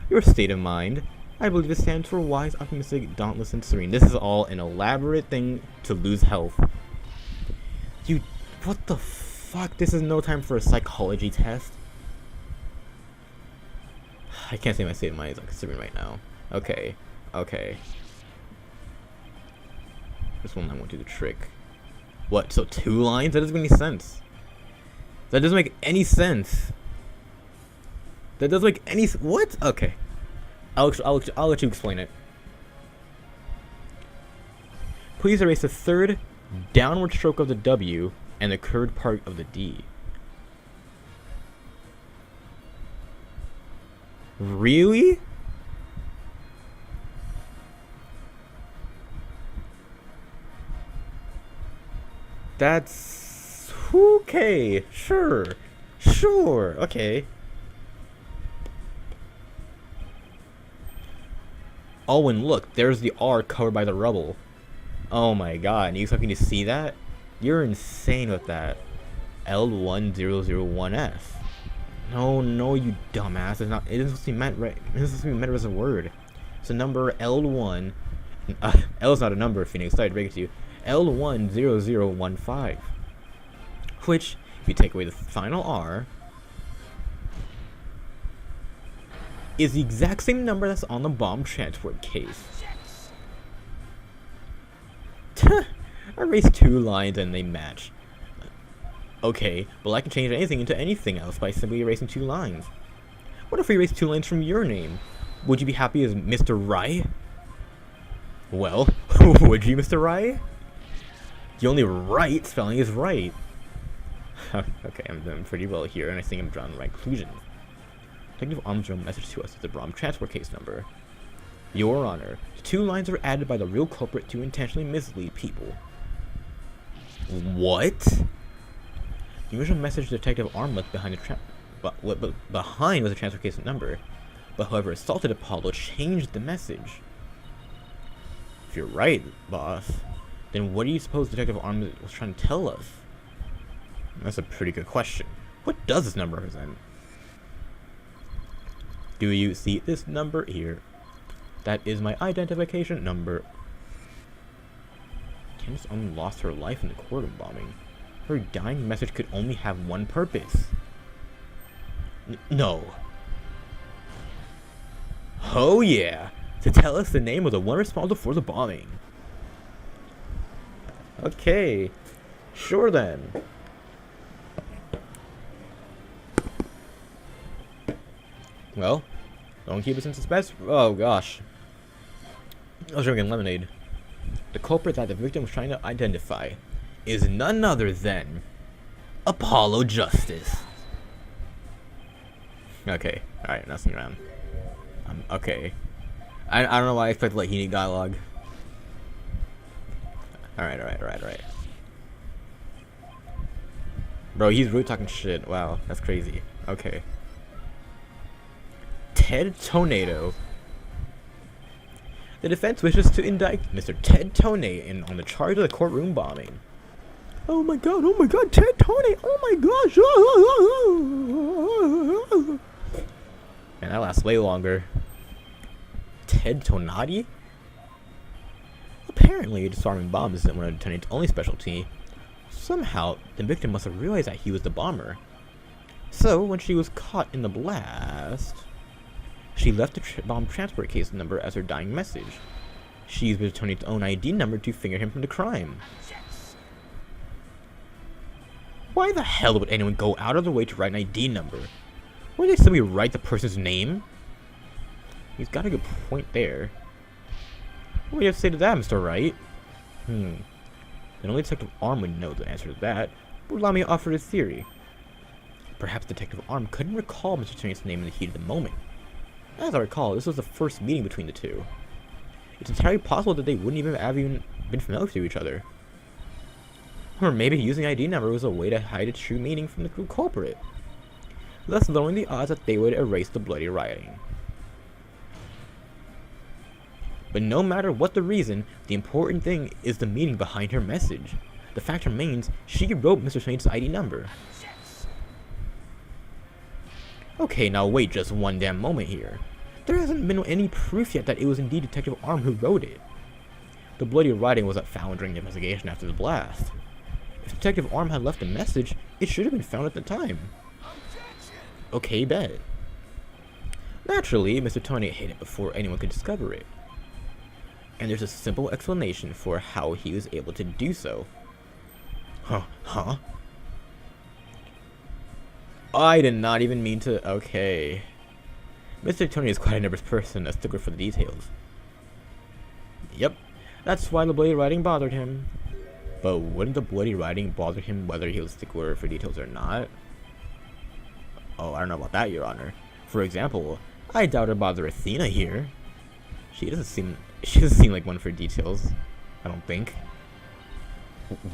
Your state of mind. I believe it stands for wise, optimistic, dauntless, and serene. This is all an elaborate thing to lose health. You... What the f... fuck? This is no time for a psychology test. I can't say my state of mind is considering right now. Okay. Okay. This one line won't do the trick. What? So 2 lines? That doesn't make any sense. That doesn't make any sense. That doesn't make any what? Okay. I'll let you explain it. Please erase the third downward stroke of the W and the curved part of the D. Really? That's okay. Sure. Sure. Okay. Oh, and look, there's the R covered by the rubble. Oh my god, you expect me to see that? You're insane with that. L1001F. No, you dumbass. It's not. It isn't supposed to be meant right. It isn't supposed to be meant as a word. It's a number L1. L is not a number, Phoenix. Sorry to break it to you. L10015. Which, if you take away the final R, is the exact same number that's on the bomb transport case. Erase 2 lines and they match. Okay, well I can change anything into anything else by simply erasing 2 lines. What if we erase 2 lines from your name? Would you be happy as Mr. Rai? Well, would you, Mr. Rai? The only right spelling is right. Okay, I'm doing pretty well here, and I think I'm drawing the right conclusion. Detective Armstrong message to us at the bomb transport case number. Your Honor, the 2 lines are added by the real culprit to intentionally mislead people. What? The original message Detective Arm left behind the behind was a transfer case number, but whoever assaulted Apollo changed the message. If you're right, boss, then what do you suppose Detective Arm was trying to tell us? That's a pretty good question. What does this number represent? Do you see this number here? That is my identification number. Candace only lost her life in the courtroom bombing. Her dying message could only have one purpose. No. Oh yeah, to tell us the name of the one responsible for the bombing. Okay, sure then. Well, don't keep us in suspense. Oh gosh. I was drinking lemonade. The culprit that the victim was trying to identify is none other than Apollo Justice. Okay, alright, messing around. Okay. I don't know why I expected like heated dialogue. Alright. Bro, he's really talking shit. Wow, that's crazy. Okay. Ted Tornado. The defense wishes to indict Mr. Ted Toney on the charge of the courtroom bombing. Oh my god, Ted Toney, oh my gosh. Man, that lasts way longer. Ted Tonati? Apparently, disarming bombs isn't one of Toney's only specialty. Somehow, the victim must have realized that he was the bomber. So, when she was caught in the blast, she left the bomb transport case number as her dying message. She used Mr. Tony's own ID number to finger him from the crime. Why the hell would anyone go out of their way to write an ID number? Wouldn't they simply write the person's name? He's got a good point there. What do you have to say to that, Mr. Wright? Then only Detective Arm would know the answer to that, but allow me to offer this theory. Perhaps Detective Arm couldn't recall Mr. Tony's name in the heat of the moment. As I recall, this was the first meeting between the two. It's entirely possible that they wouldn't even have been familiar to each other. Or maybe using ID number was a way to hide its true meaning from the culprit, thus lowering the odds that they would erase the bloody rioting. But no matter what the reason, the important thing is the meaning behind her message. The fact remains, she wrote Mr. Swain's ID number. Okay, now wait just one damn moment here. There hasn't been any proof yet that it was indeed Detective Arm who wrote it. The bloody writing wasn't found during the investigation after the blast. If Detective Arm had left a message, It should have been found at the time. Okay, bet. Naturally, Mr. Tony hid it before anyone could discover it. And there's a simple explanation for how he was able to do so. Huh? I did not even mean to. Okay. Mr. Tony is quite a nervous person, a stickler for the details. Yep, that's why the bloody writing bothered him. But wouldn't the bloody writing bother him whether he was a stickler for details or not? Oh, I don't know about that, Your Honor. For example, I doubt it bother Athena here. She doesn't seem like one for details. I don't think.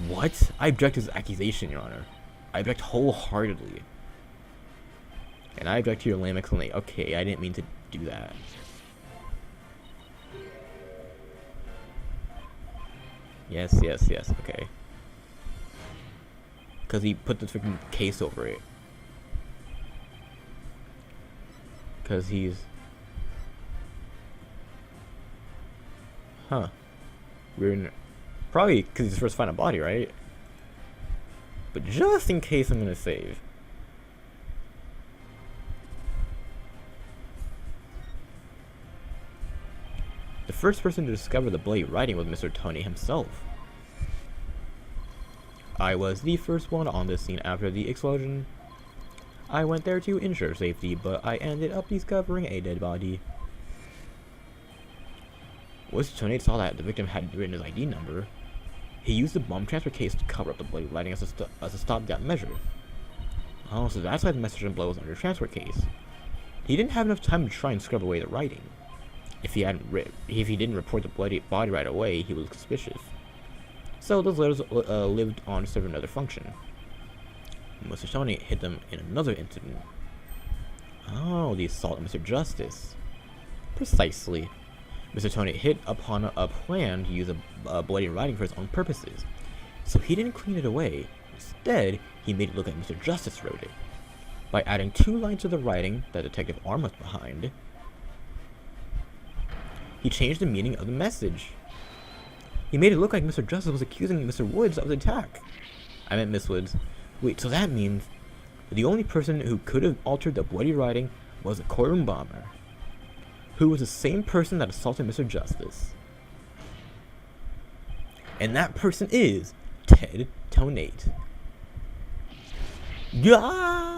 What? I object to this accusation, Your Honor. I object wholeheartedly. And I object to your lame explanation. Okay, I didn't mean to do that. Yes, okay. Because he put the freaking case over it. Because he's... Huh. Probably because he's first to find a body, right? But just in case, I'm gonna save. The first person to discover the bloody writing was Mr. Tony himself. I was the first one on the scene after the explosion. I went there to ensure safety, but I ended up discovering a dead body. Once Tony saw that the victim had written his ID number, he used the bomb transfer case to cover up the bloody writing as a stopgap measure. Oh, so that's why the message in blood was under the transfer case. He didn't have enough time to try and scrub away the writing. If he didn't report the bloody body right away, he was suspicious. So those letters lived on to serve another function. Mr. Tony hit them in another incident. Oh, the assault on Mr. Justice. Precisely. Mr. Tony hit upon a plan to use a bloody writing for his own purposes. So he didn't clean it away. Instead, he made it look like Mr. Justice wrote it. By adding 2 lines to the writing that Detective Arm was behind, he changed the meaning of the message. He made it look like Mr. Justice was accusing Mr. Woods of the attack. I meant Miss Woods. Wait, so that means the only person who could have altered the bloody writing was a courtroom bomber, who was the same person that assaulted Mr. Justice. And that person is Ted Tonate. Yeah!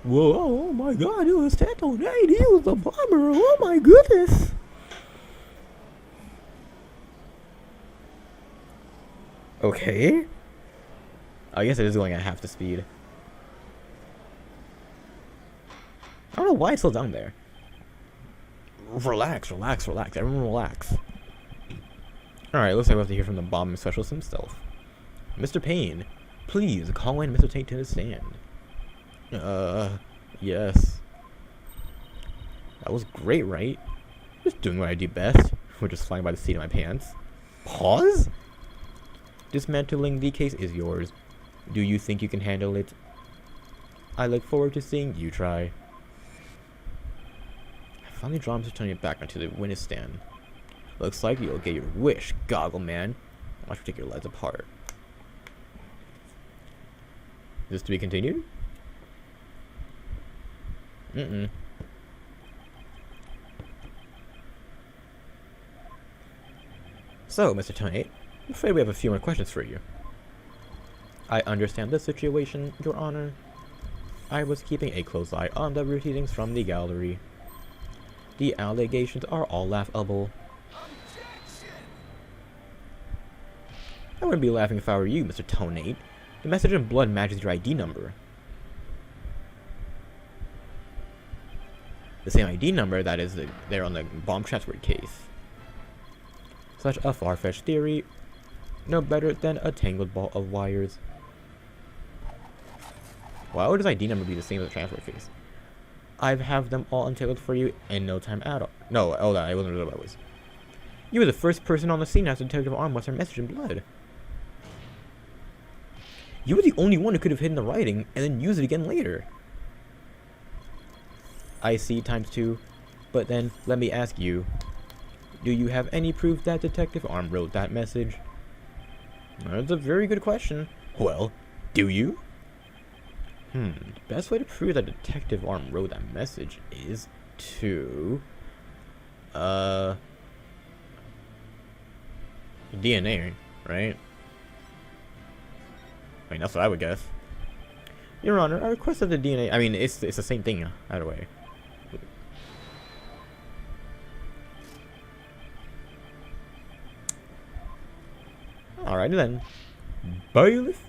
Whoa, oh my god, it was Ted Tonate. He was the bomber. Oh my goodness. Okay. I guess it is going at half the speed. I don't know why it's still down there. Relax. Everyone relax. Alright, looks like we have to hear from the bomb specialist himself. Mr. Payne, please call in Mr. Tate to the stand. Yes. That was great, right? Just doing what I do best. We're just flying by the seat of my pants. Pause? Dismantling the case is yours. Do you think you can handle it? I look forward to seeing you try. I finally draw Mr. Tony back onto the witness stand. Looks like you'll get your wish, Goggle Man. Watch me take your legs apart. Is this to be continued? So, Mr. Tony, I'm afraid we have a few more questions for you. I understand the situation, Your Honor. I was keeping a close eye on the proceedings from the gallery. The allegations are all laughable. I wouldn't be laughing if I were you, Mr. Tonate. The message in blood matches your ID number. The same ID number that is there on the bomb transfer case. Such a far-fetched theory. No better than a tangled ball of wires. Why would his ID number be the same as the transfer case? I've have them all untangled for you in no time at all. No, hold on, I wasn't really always. You were the first person on the scene after Detective Arm was her message in blood. You were the only one who could have hidden the writing and then used it again later. I see ×2, but then let me ask you, do you have any proof that Detective Arm wrote that message? That's a very good question. Well, Do you? The best way to prove that Detective Arm wrote that message is to... DNA, right? I mean, that's what I would guess. Your Honor, I request that the DNA... I mean, it's the same thing, either way. Alrighty then. Bailiff?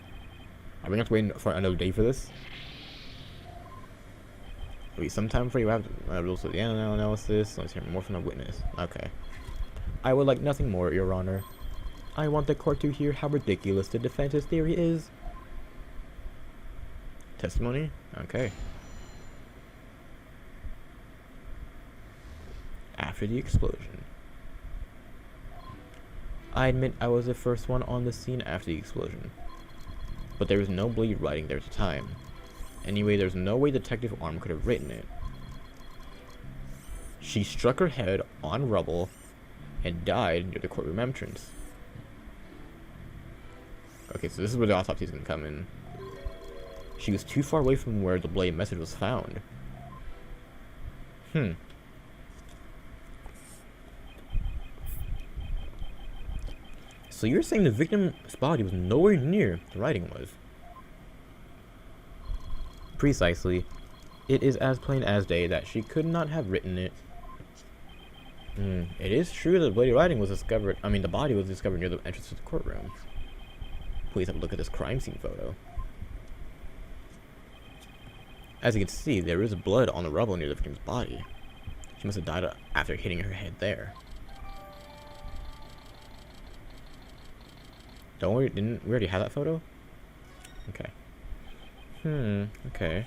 Are we going to have to wait for another day for this? It'll be some time before you have rules of the analysis. Let's hear more from the witness. Okay. I would like nothing more, Your Honor. I want the court to hear how ridiculous the defense's theory is. Testimony? Okay. After the explosion. I admit I was the first one on the scene after the explosion. But there was no bleed writing there at the time. Anyway, there's no way Detective Arm could have written it. She struck her head on rubble and died near the courtroom entrance. Okay, so this is where the autopsy is going to come in. She was too far away from where the blade message was found. So you're saying the victim's body was nowhere near the writing was? Precisely. It is as plain as day that she could not have written it. It is true that the bloody writing was discovered. I mean, the body was discovered near the entrance to the courtroom. Please have a look at this crime scene photo. As you can see, there is blood on the rubble near the victim's body. She must have died after hitting her head there. Don't worry, didn't we already have that photo? Okay. Okay.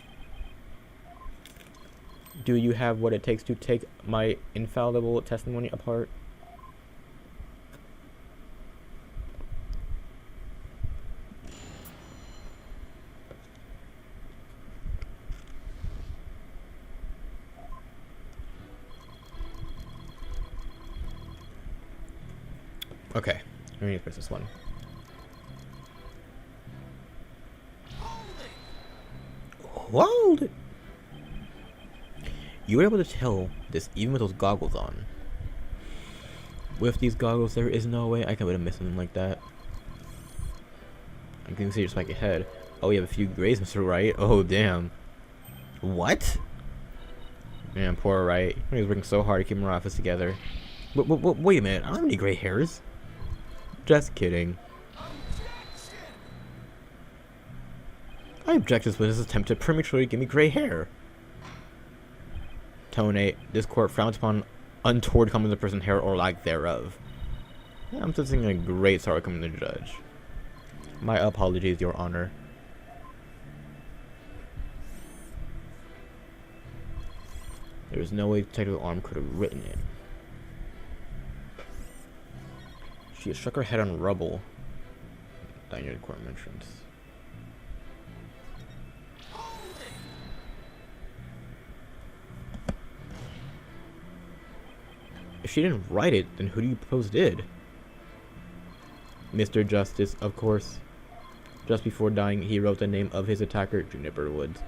Do you have what it takes to take my infallible testimony apart? Okay, let me press this one. Hold it! You were able to tell this even with those goggles on. With these goggles, there is no way I could have missed something like that. I can see your spiky head. Oh, you have a few grays, Mr. Wright. Oh, damn. What? Man, poor Wright. He was working so hard to keep our office together. Wait a minute. I don't have any gray hairs. Just kidding. I object to this witness's attempt to prematurely give me gray hair. Tone 8. This court frowns upon untoward comments of person hair or lack thereof. Yeah, I'm sensing a great sorrow coming to the judge. My apologies, Your Honor. There is no way Detective Arm could have written it. She had struck her head on rubble down near the courtroom entrance. If she didn't write it, then who do you propose did? Mr. Justice, of course. Just before dying, he wrote the name of his attacker, Juniper Woods.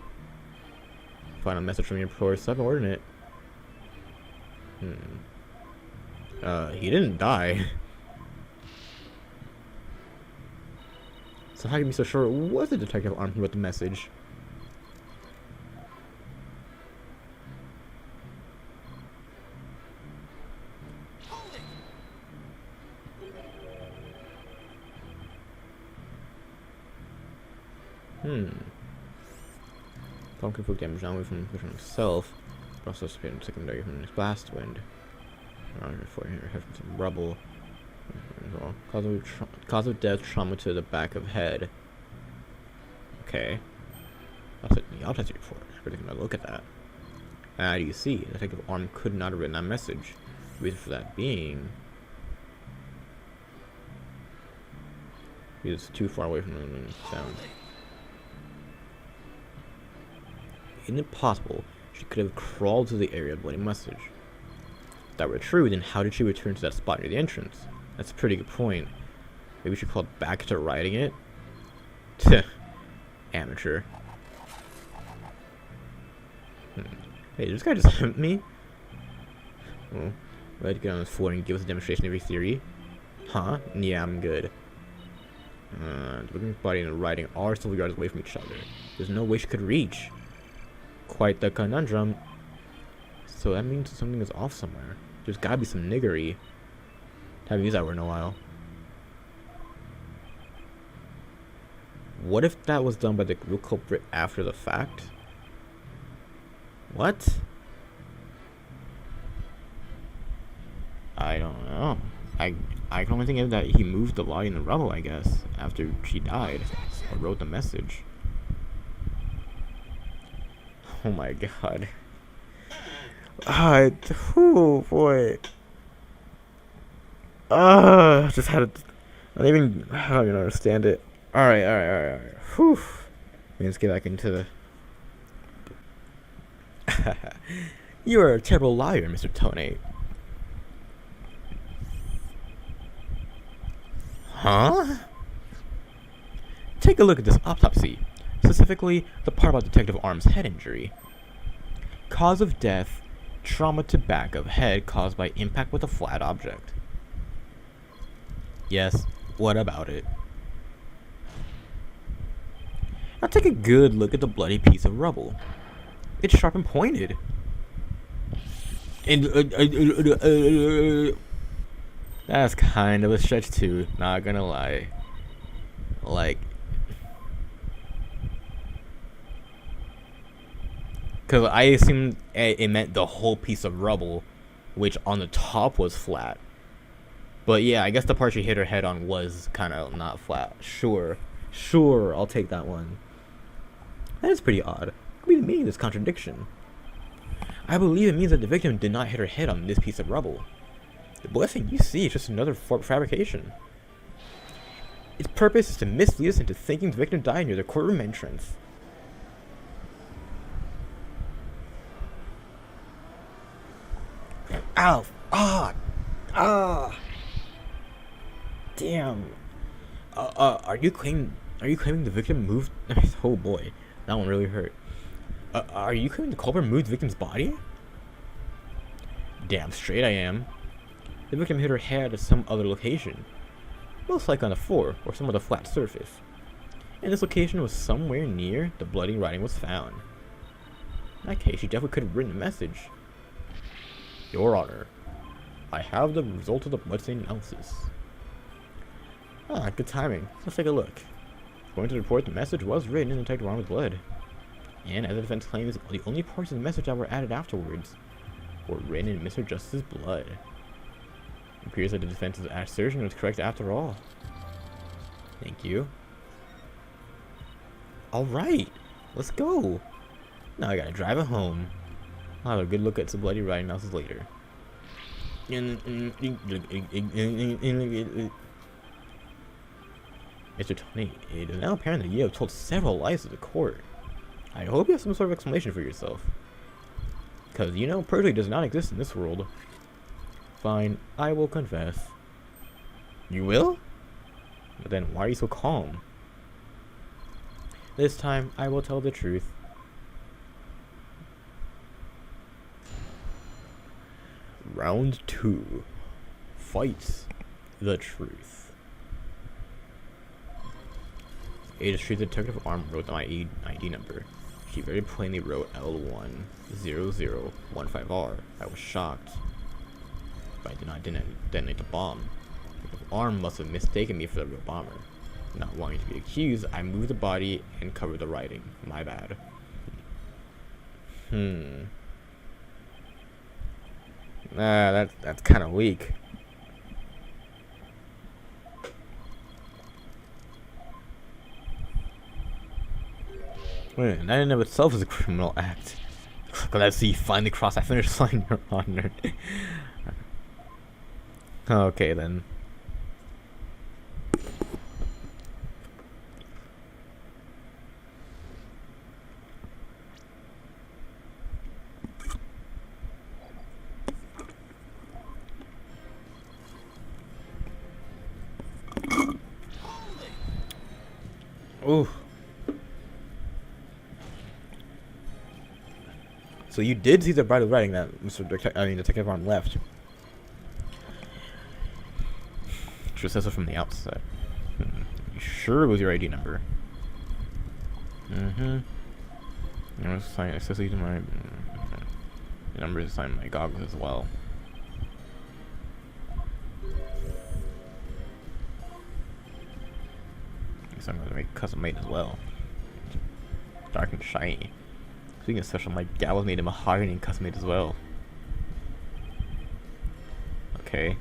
Final message from your poor subordinate. He didn't die. So how can you be so sure it was the Detective Arm who wrote the message? Pumpkin food damage not only from the himself, but also secondary from his blast wind. Around before he had some rubble. Cause of death, trauma to the back of head. Okay. That's it. The autopsy report. I'm really gonna look at that. You see, Detective Arm could not have written that message. The reason for that being he was too far away from the sound. Isn't it possible she could have crawled to the area of the bloody message? If that were true, then how did she return to that spot near the entrance? That's a pretty good point. Maybe she crawled back to writing it? Amateur. Hey, this guy just hit me? Oh, let's get on this floor and give us a demonstration of your theory. Huh? Yeah, I'm good. The victim's body and the writing are several yards away from each other. There's no way she could reach. Quite the conundrum. So that means something is off somewhere. There's gotta be some niggery. Haven't used that word in a while. What if that was done by the real culprit after the fact? What? I don't know. I can only think of that he moved the body in the rubble, I guess, after she died, or wrote the message. Oh my god. Oh boy. Just had it. I don't even understand it. Alright. Whew. Let's get back into the. You are a terrible liar, Mr. Tone. Huh? Take a look at this autopsy, specifically the part about Detective Arm's head injury. Cause of death, trauma to back of head caused by impact with a flat object. Yes, what about it? Now take a good look at the bloody piece of rubble. It's sharp and pointed. And that's kind of a stretch too, not gonna lie. Like, cause I assumed it meant the whole piece of rubble, which on the top was flat. But yeah, I guess the part she hit her head on was kind of not flat. Sure, I'll take that one. That is pretty odd. What could be the meaning of this contradiction? I believe it means that the victim did not hit her head on this piece of rubble. The blessing you see is just another fabrication. Its purpose is to mislead us into thinking the victim died near the courtroom entrance. Ow! Damn. Are you claiming the victim moved? Oh boy, that one really hurt. Are you claiming the culprit moved the victim's body? Damn straight I am. The victim hit her head at some other location, most likely on the floor or some other flat surface. And this location was somewhere near the bloody writing was found. In that case, she definitely could have written a message. Your Honor, I have the result of the bloodstain analysis. Ah, good timing. Let's take a look. Going to report, the message was written in Detective Arm's blood. And as the defense claims, the only parts of the message that were added afterwards were written in Mr. Justice's blood. It appears that the defense's assertion was correct after all. Thank you. Alright, let's go. Now I gotta drive it home. I'll have a good look at some bloody writing analysis later. Mr. Tony, it is now apparent that you have told several lies to the court. I hope you have some sort of explanation for yourself. Because, you know, perjury does not exist in this world. Fine, I will confess. You will? But then why are you so calm? This time, I will tell the truth. Round 2. Fight the truth. Ada Street Detective Arm wrote my ID number. She very plainly wrote L10015R. I was shocked, but I did not detonate the bomb. Detective Arm must have mistaken me for the real bomber. Not wanting to be accused, I moved the body and covered the writing. My bad. That's kind of weak. Wait, that in and of itself is a criminal act. Let's see, finally cross that finish line, Your Honor. Okay then. Ooh. So you did see the bridal writing that Detective Arm left. Should have said so from the outset. You sure it was your ID number? Mm-hmm. I was assigned accessory to my number is assigned my goggles as well. I guess I'm gonna make custom made as well. Dark and shiny. Speaking of special, my gal was made in mahogany and custom made as well. Okay.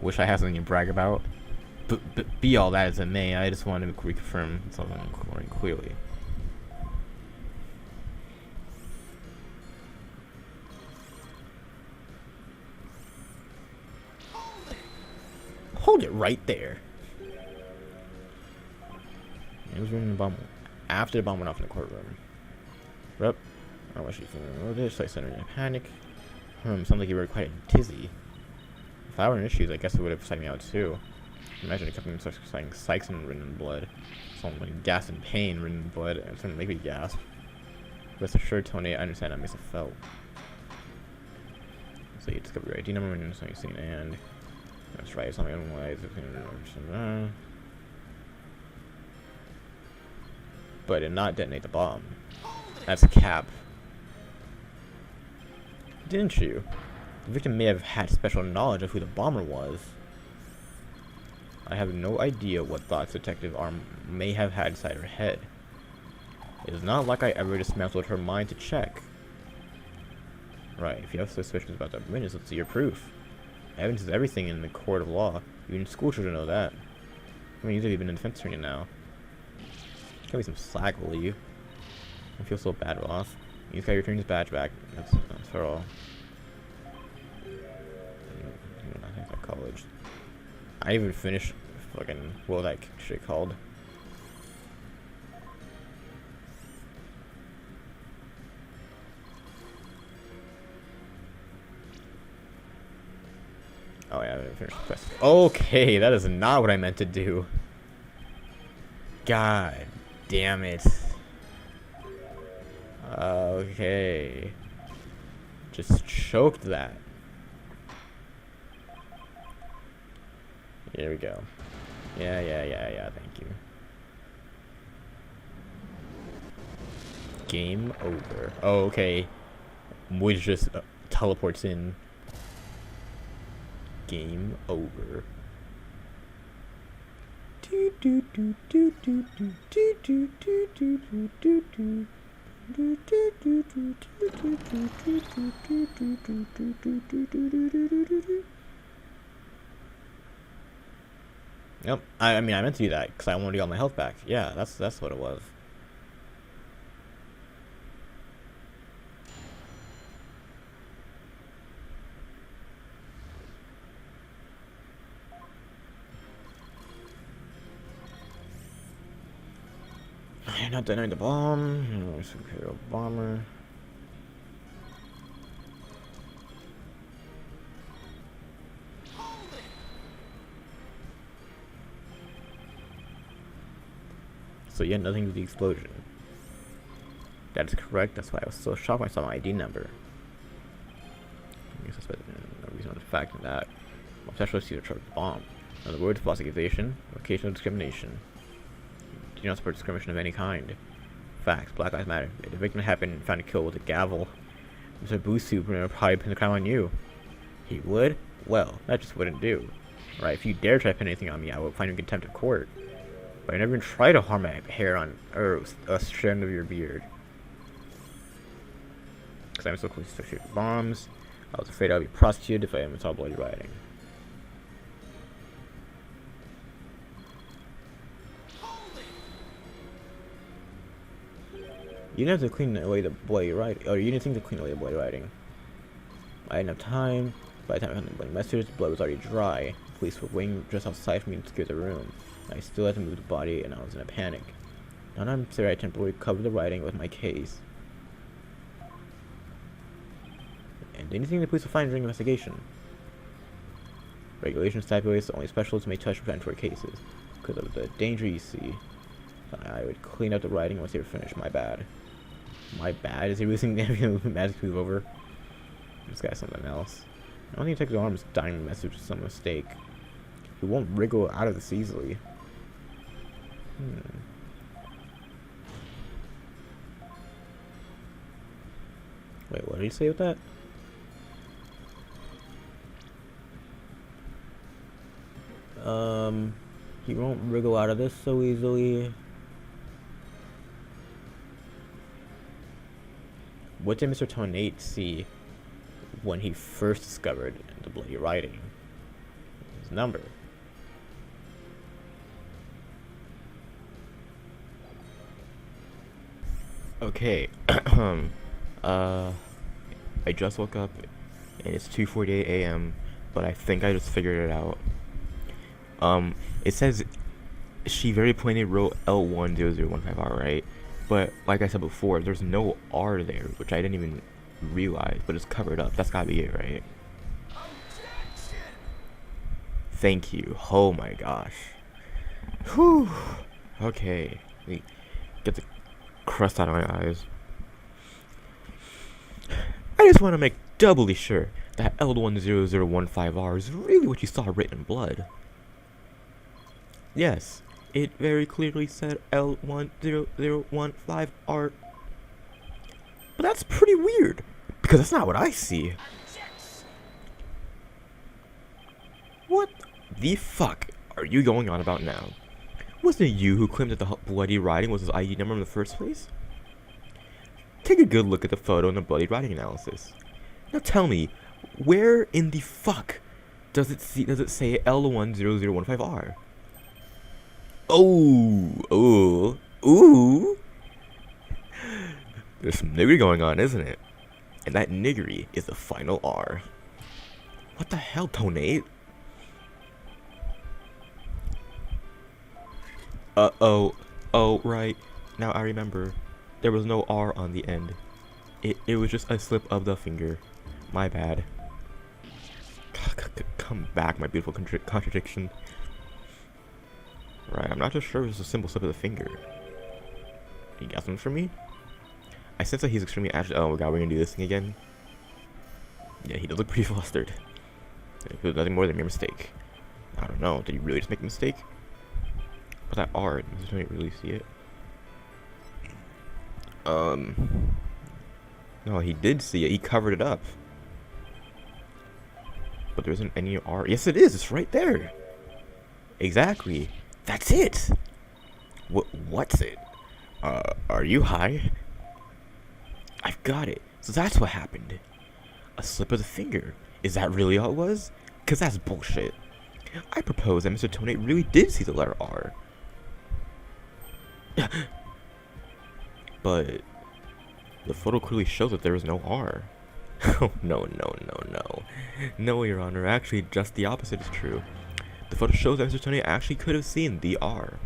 Wish I had something to brag about. But be all that as it may, I just wanted to reconfirm something clearly. Hold it right there. It was running the bomb after the bomb went off in the courtroom. Yep. I wish you feeling this. I sent her in a panic. Sounds like you were quite a tizzy. If I were in issues, I guess it would have psyched me out too. Imagine a company starts saying Sykes and written in blood. Someone like gas and pain written in blood, and it's gonna make me gasp. Rest assured, Tony, I understand how it makes it felt. So you discover your ID number when you're seen, and that's right, something otherwise. But did not detonate the bomb. That's cap. Didn't you? The victim may have had special knowledge of who the bomber was. I have no idea what thoughts Detective Arm may have had inside her head. It is not like I ever dismantled her mind to check. Right, if you have suspicions about the witness, let's see your proof. Evidence is everything in the court of law. Even school children know that. I mean, you've been in defense attorney now. Give me some slack, will you? I feel so bad, Ross. He's got your his badge back. That's for all. I think that college. I even finished fucking what was that shit called? Oh yeah, I didn't finish the quest. Okay, that is not what I meant to do. God damn it. Okay. Just choked that. Here we go. Yeah, thank you. Game over. Oh, okay. Which just teleports in. Game over. Yep. I mean, I meant to do that because I wanted to get all my health back. Yeah, that's what it was. I'm not denying the bomb. Imperial bomber. So you had nothing to do with the explosion. That is correct. That's why I was so shocked when I saw my ID number. I guess that's no reason on the fact of that. Well, specialist used to charge the bomb. In other words, false accusation, occasional discrimination. Do not support discrimination of any kind. Facts. Black Lives Matter. If the victim had been found killed with a gavel, Mr. Busu would probably pin the crime on you. He would? Well, that just wouldn't do. Right? If you dare try to pin anything on me, I will find you in contempt of court. But I never even tried to harm my hair on, or a strand of your beard. Because I'm so close to shoot bombs. I was afraid I would be prosecuted if I saw bloody writing. You didn't have to clean away the bloody writing, or you didn't think to clean away the bloody writing. I didn't have time. By the time I found the bloody message, the blood was already dry. Police were waiting just outside for me to secure the room. I still had to move the body, and I was in a panic. Not unnecessary, I temporarily covered the writing with my case. And anything the police will find during the investigation. Regulations stipulates only specialists may touch mandatory cases. Because of the danger you see. I would clean up the writing once they were finished, my bad. My bad. Is he losing magic move over? This guy's something else. I don't think he takes the arm's dying message is some mistake. He won't wriggle out of this easily. Wait, what did he say with that? He won't wriggle out of this so easily. What did Mr. Tonate see when he first discovered the bloody writing? His number. Okay. I just woke up and it's 2:48 a.m. but I think I just figured it out. It says she very plainly wrote L10015R, right? But like I said before, there's no R there, which I didn't even realize, but it's covered up. That's gotta be it, right? Thank you. Oh my gosh. Whew. Okay. Let me get the crust out of my eyes. I just want to make doubly sure that L10015R is really what you saw written in blood. Yes, it very clearly said L10015R. But that's pretty weird, because that's not what I see. What the fuck are you going on about now? Wasn't it you who claimed that the bloody writing was his ID number in the first place? Take a good look at the photo and the bloody writing analysis. Now tell me, where in the fuck does it say L10015R? Ooh. There's some niggery going on, isn't it? And that niggery is the final R. What the hell, Tonate? Oh, right. Now I remember. There was no R on the end. It was just a slip of the finger. My bad. Come back, my beautiful contradiction. Right, I'm not just sure if it's a simple slip of the finger. You got something for me? I sense that he's extremely agitated. Oh my god, we're gonna do this thing again? Yeah, he does look pretty flustered. It was nothing more than a mere mistake. I don't know, did he really just make a mistake? But that R, does he really see it? No, he did see it. He covered it up. But there isn't any R. Yes, it is. It's right there. Exactly. That's it. What's it? Are you high? I've got it. So that's what happened. A slip of the finger. Is that really all it was? Because that's bullshit. I propose that Mr. Tonate really did see the letter R. But the photo clearly shows that there is no R. Oh, no. No, Your Honor. Actually, just the opposite is true. The photo shows that Mr. Tonate actually could have seen the R.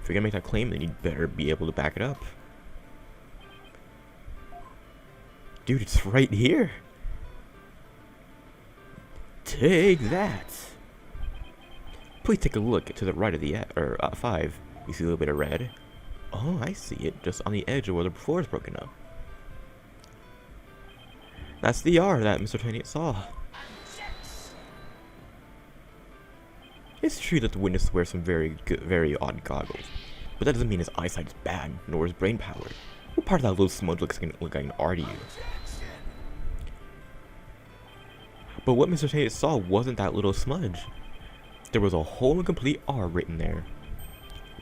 If you're gonna make that claim, then you'd better be able to back it up. Dude, it's right here. Take that. Please take a look to the right of the 5. You see a little bit of red. Oh, I see it, just on the edge of where the floor is broken up. That's the R that Mr. Tonate saw. It's true that the witness wears some very odd goggles, but that doesn't mean his eyesight's bad, nor his brain power. What part of that little smudge looks like an R to you? But what Mr. Tonate saw wasn't that little smudge. There was a whole and complete R written there.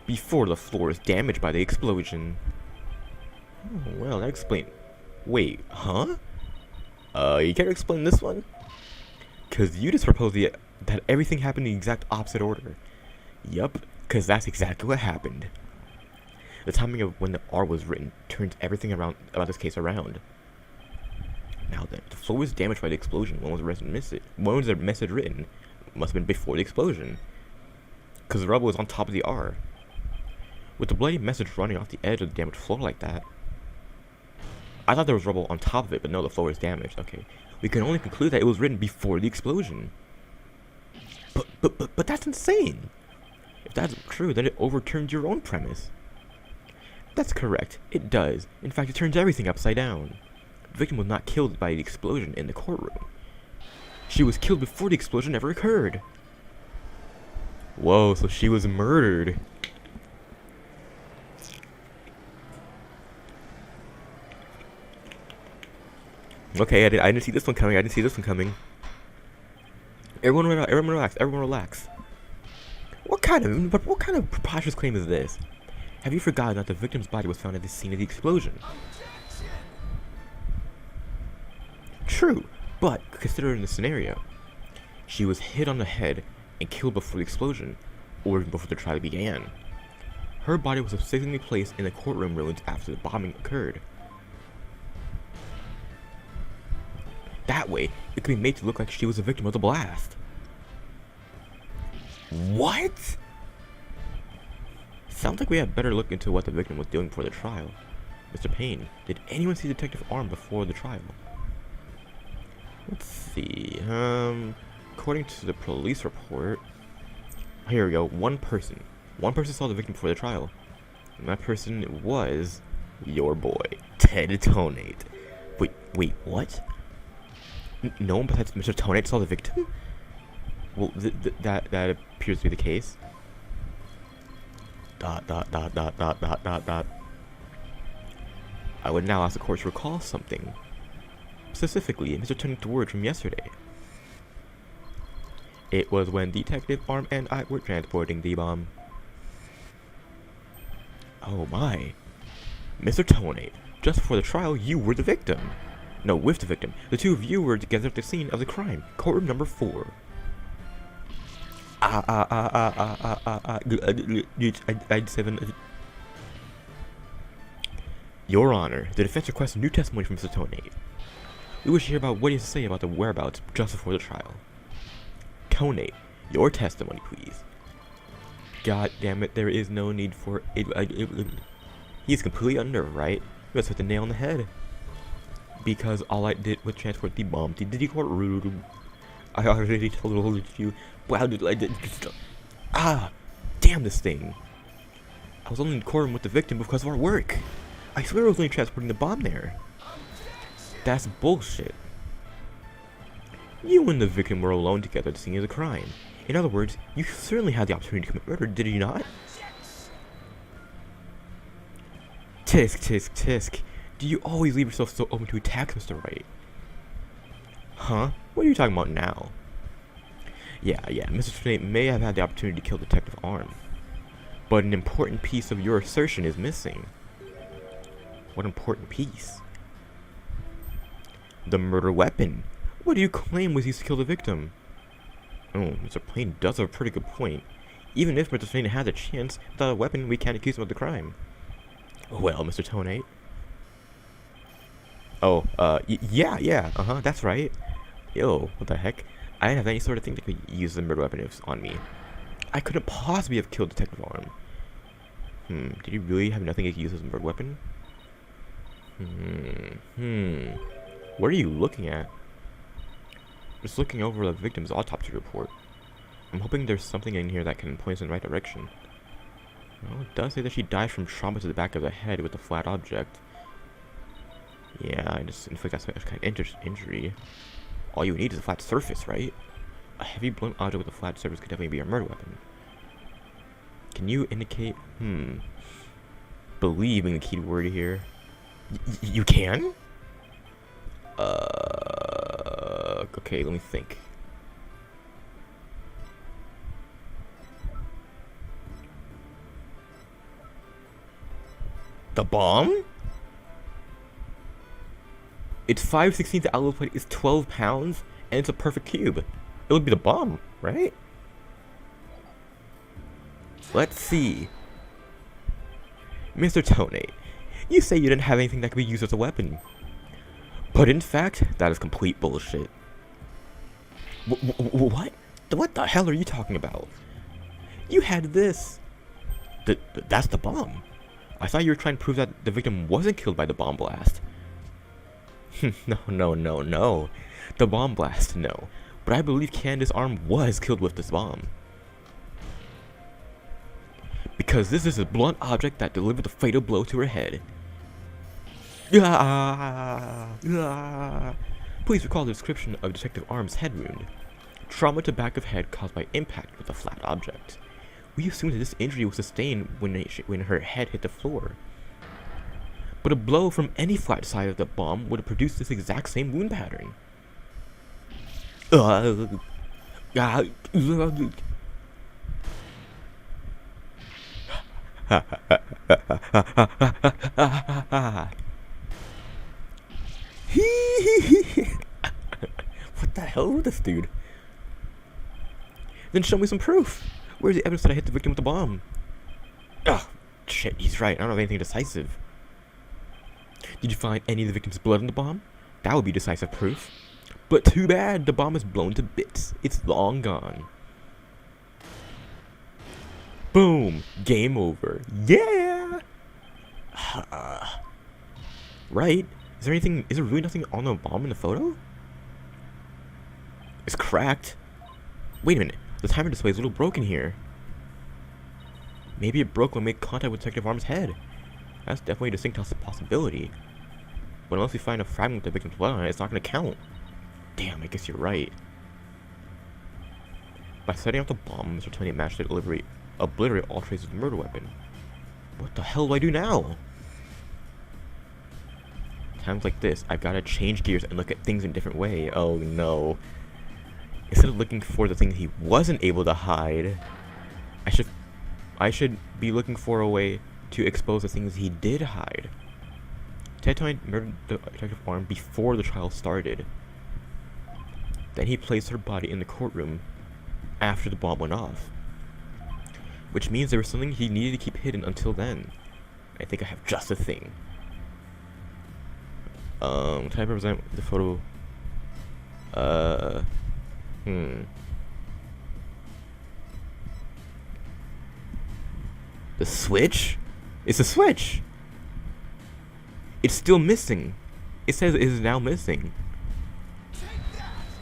Before the floor is damaged by the explosion. Oh, well, that explains. Wait, huh? You can't explain this one? Cause you just proposed that everything happened in the exact opposite order. Yup, cause that's exactly what happened. The timing of when the R was written turns everything about this case around. Now then, the floor was damaged by the explosion. When was the message written? Must have been before the explosion. Cause the rubble was on top of the R. With the bloody message running off the edge of the damaged floor like that. I thought there was rubble on top of it, but no, the floor was damaged. Okay. We can only conclude that it was written before the explosion. But that's insane. If that's true, then it overturns your own premise. That's correct. It does. In fact, it turns everything upside down. The victim was not killed by the explosion in the courtroom. She was killed before the explosion ever occurred. Whoa, so she was murdered. Okay, I didn't see this one coming. Everyone relax. Everyone relax. What kind of preposterous claim is this? Have you forgotten that the victim's body was found at the scene of the explosion? True, but considering the scenario, she was hit on the head and killed before the explosion, or even before the trial began. Her body was subsequently placed in the courtroom ruins after the bombing occurred. That way, it could be made to look like she was a victim of the blast. What? Sounds like we had better look into what the victim was doing before the trial. Mr. Payne, did anyone see Detective Arm before the trial? Let's see, according to the police report, here we go, one person saw the victim before the trial, and that person was your boy, Ted Tonate. Wait, what? No one besides Mr. Tonate saw the victim? Well, that appears to be the case. ... I would now ask the court to recall something. Specifically, Mr. Tonate's word from yesterday. It was when Detective Arm and I were transporting the bomb. Oh my. Mr. Tonate, just before the trial, you were the victim. No, with the victim. The two of you were together at the scene of the crime. Courtroom number 4. Your Honor, the defense requests new testimony from Mr. Tonate. We wish to hear about what he has to say about the whereabouts just before the trial. Tonate, your testimony, please. God damn it, there is no need for it. He's completely unnerved, right? You must hit the nail on the head. Because all I did was transport the bomb to the courtroom. I already told you. Wow, dude, I did. Ah, damn this thing. I was only in the courtroom with the victim because of our work. I swear I was only transporting the bomb there. That's bullshit. You and the victim were alone together at the scene of the crime. In other words, you certainly had the opportunity to commit murder, did you not? Tisk. Do you always leave yourself so open to attacks, Mr. Wright? Huh? What are you talking about now? Yeah, Mr. Tonate may have had the opportunity to kill Detective Arm. But an important piece of your assertion is missing. What important piece? The murder weapon. What do you claim was used to kill the victim? Oh, Mr. Payne does have a pretty good point. Even if Mr. Tonate had a chance without a weapon, we can't accuse him of the crime. Well, Mr. Tonate. Oh, yeah, that's right. Yo, what the heck? I didn't have any sort of thing that could use the murder weapon on me. I couldn't possibly have killed Detective Arm. Did you really have nothing to use as a murder weapon? What are you looking at? Just looking over the victim's autopsy report. I'm hoping there's something in here that can point us in the right direction. Well, it does say that she died from trauma to the back of the head with a flat object. Yeah, I just inflict that kind of injury. All you need is a flat surface, right? A heavy blunt object with a flat surface could definitely be a murder weapon. Can you indicate? Believe being the key word here. You can? Okay, let me think. The bomb? Its 5/16 alloy plate is 12 pounds, and it's a perfect cube. It would be the bomb, right? Let's see. Mr. Tonate, you say you didn't have anything that could be used as a weapon. But in fact, that is complete bullshit. What? What the hell are you talking about? You had this. That's the bomb. I thought you were trying to prove that the victim wasn't killed by the bomb blast. No. The bomb blast, no. But I believe Candace Arm was killed with this bomb. Because this is a blunt object that delivered the fatal blow to her head. Please recall the description of Detective Arm's head wound. Trauma to back of head caused by impact with a flat object. We assumed that this injury was sustained when her head hit the floor. But a blow from any flat side of the bomb would have produced this exact same wound pattern. What the hell is this dude? Then show me some proof. Where's the evidence that I hit the victim with the bomb? Ugh, shit, he's right. I don't have anything decisive. Did you find any of the victim's blood in the bomb? That would be decisive proof. But too bad, the bomb is blown to bits. It's long gone. Boom! Game over. Yeah! Right? Is there really nothing on the bomb in the photo? It's cracked. Wait a minute. The timer display is a little broken here. Maybe it broke when it made contact with Detective Arm's head. That's definitely a distinct possibility. But unless we find a fragment with the victim's blood on it, it's not going to count. Damn, I guess you're right. By setting off the bomb, Mr. Tony managed to obliterate all traces of the murder weapon. What the hell do I do now? Times like this, I've got to change gears and look at things in a different way. Oh no. Instead of looking for the things he wasn't able to hide, I should be looking for a way to expose the things he did hide. Ted Tony murdered the Detective Arm before the trial started. Then he placed her body in the courtroom after the bomb went off. Which means there was something he needed to keep hidden until then. I think I have just the thing. Can I represent the photo? The switch? It's a switch! It's still missing. It says it is now missing.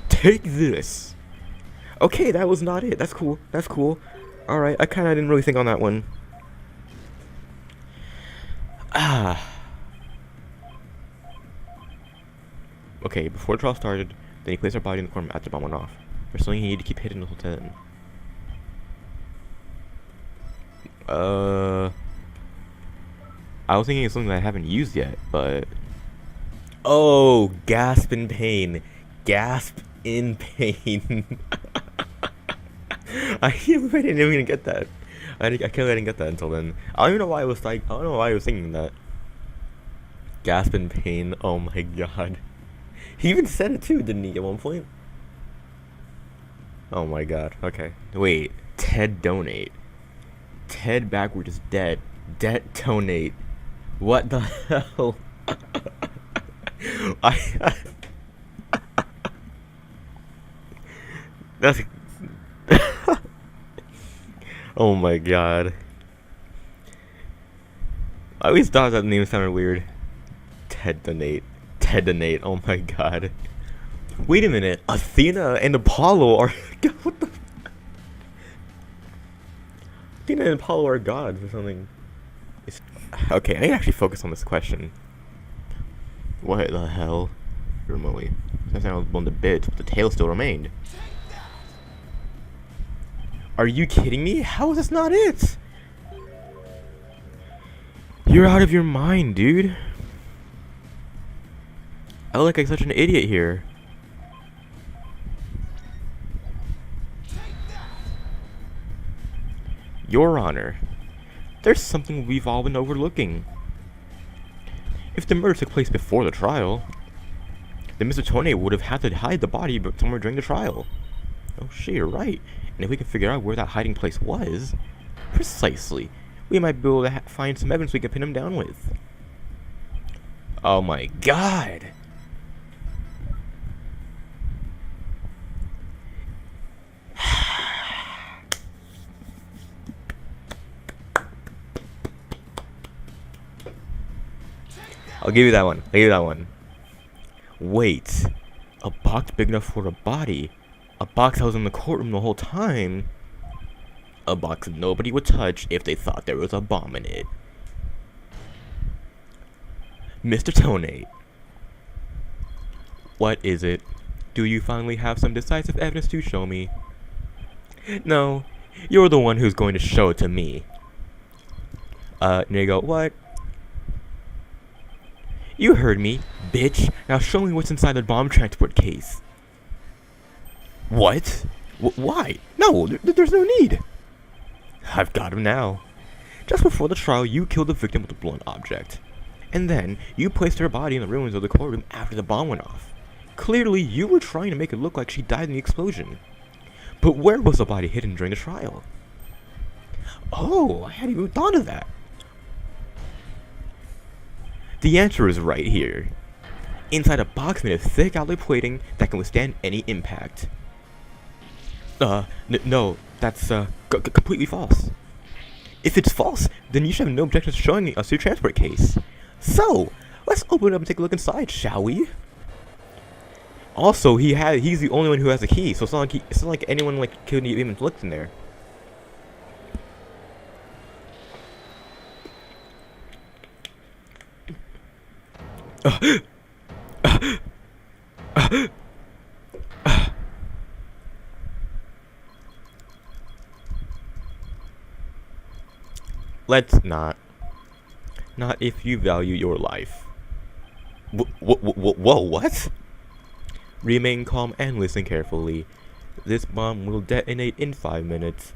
Take this! Okay, that was not it. That's cool. That's cool. Alright, I kinda didn't really think on that one. Okay, before the trial started, then he placed her body in the corner after the bomb went off. There's something he needed to keep hidden until then. I was thinking of something that I haven't used yet, but... Oh, gasp in pain. Gasp in pain. I didn't even get that. I didn't get that until then. I don't even know why I was like, I don't know why I was thinking that. Gasp in pain. Oh my god. He even said it too, didn't he, at one point? Oh my god. Okay. Wait. Ted donate. Ted backward is dead. Detonate. What the hell? That's... Oh my god. I always thought that name sounded weird. Ted donate. Oh my god. Wait a minute. Athena and Apollo are... What the... Athena and Apollo are gods or something. Okay, I need to actually focus on this question. What the hell? Remotely. That sound was blown to bits, but the tail still remained. Are you kidding me? How is this not it? You're out of your mind, dude. I look like such an idiot here. Your Honor, there's something we've all been overlooking. If the murder took place before the trial, then Mr. Tone would have had to hide the body somewhere during the trial. Oh shit, you're right. And if we can figure out where that hiding place was, precisely, we might be able to find some evidence we can pin him down with. Oh my god! I'll give you that one. Wait. A box big enough for a body? A box that was in the courtroom the whole time? A box nobody would touch if they thought there was a bomb in it. Mr. Tonate. What is it? Do you finally have some decisive evidence to show me? No, you're the one who's going to show it to me. Nigga, what? You heard me, bitch. Now show me what's inside the bomb transport case. What? Why? No, there's no need. I've got him now. Just before the trial, you killed the victim with a blunt object. And then, you placed her body in the ruins of the courtroom after the bomb went off. Clearly, you were trying to make it look like she died in the explosion. But where was the body hidden during the trial? Oh, I hadn't even thought of that. The answer is right here. Inside a box made of thick alloy plating that can withstand any impact. No, that's, completely false. If it's false, then you should have no objection to showing us your transport case. So, let's open it up and take a look inside, shall we? Also, he's the only one who has a key, so it's not like anyone couldn't even look in there. Let's not. Not if you value your life. Whoa, what? Remain calm and listen carefully. This bomb will detonate in 5 minutes.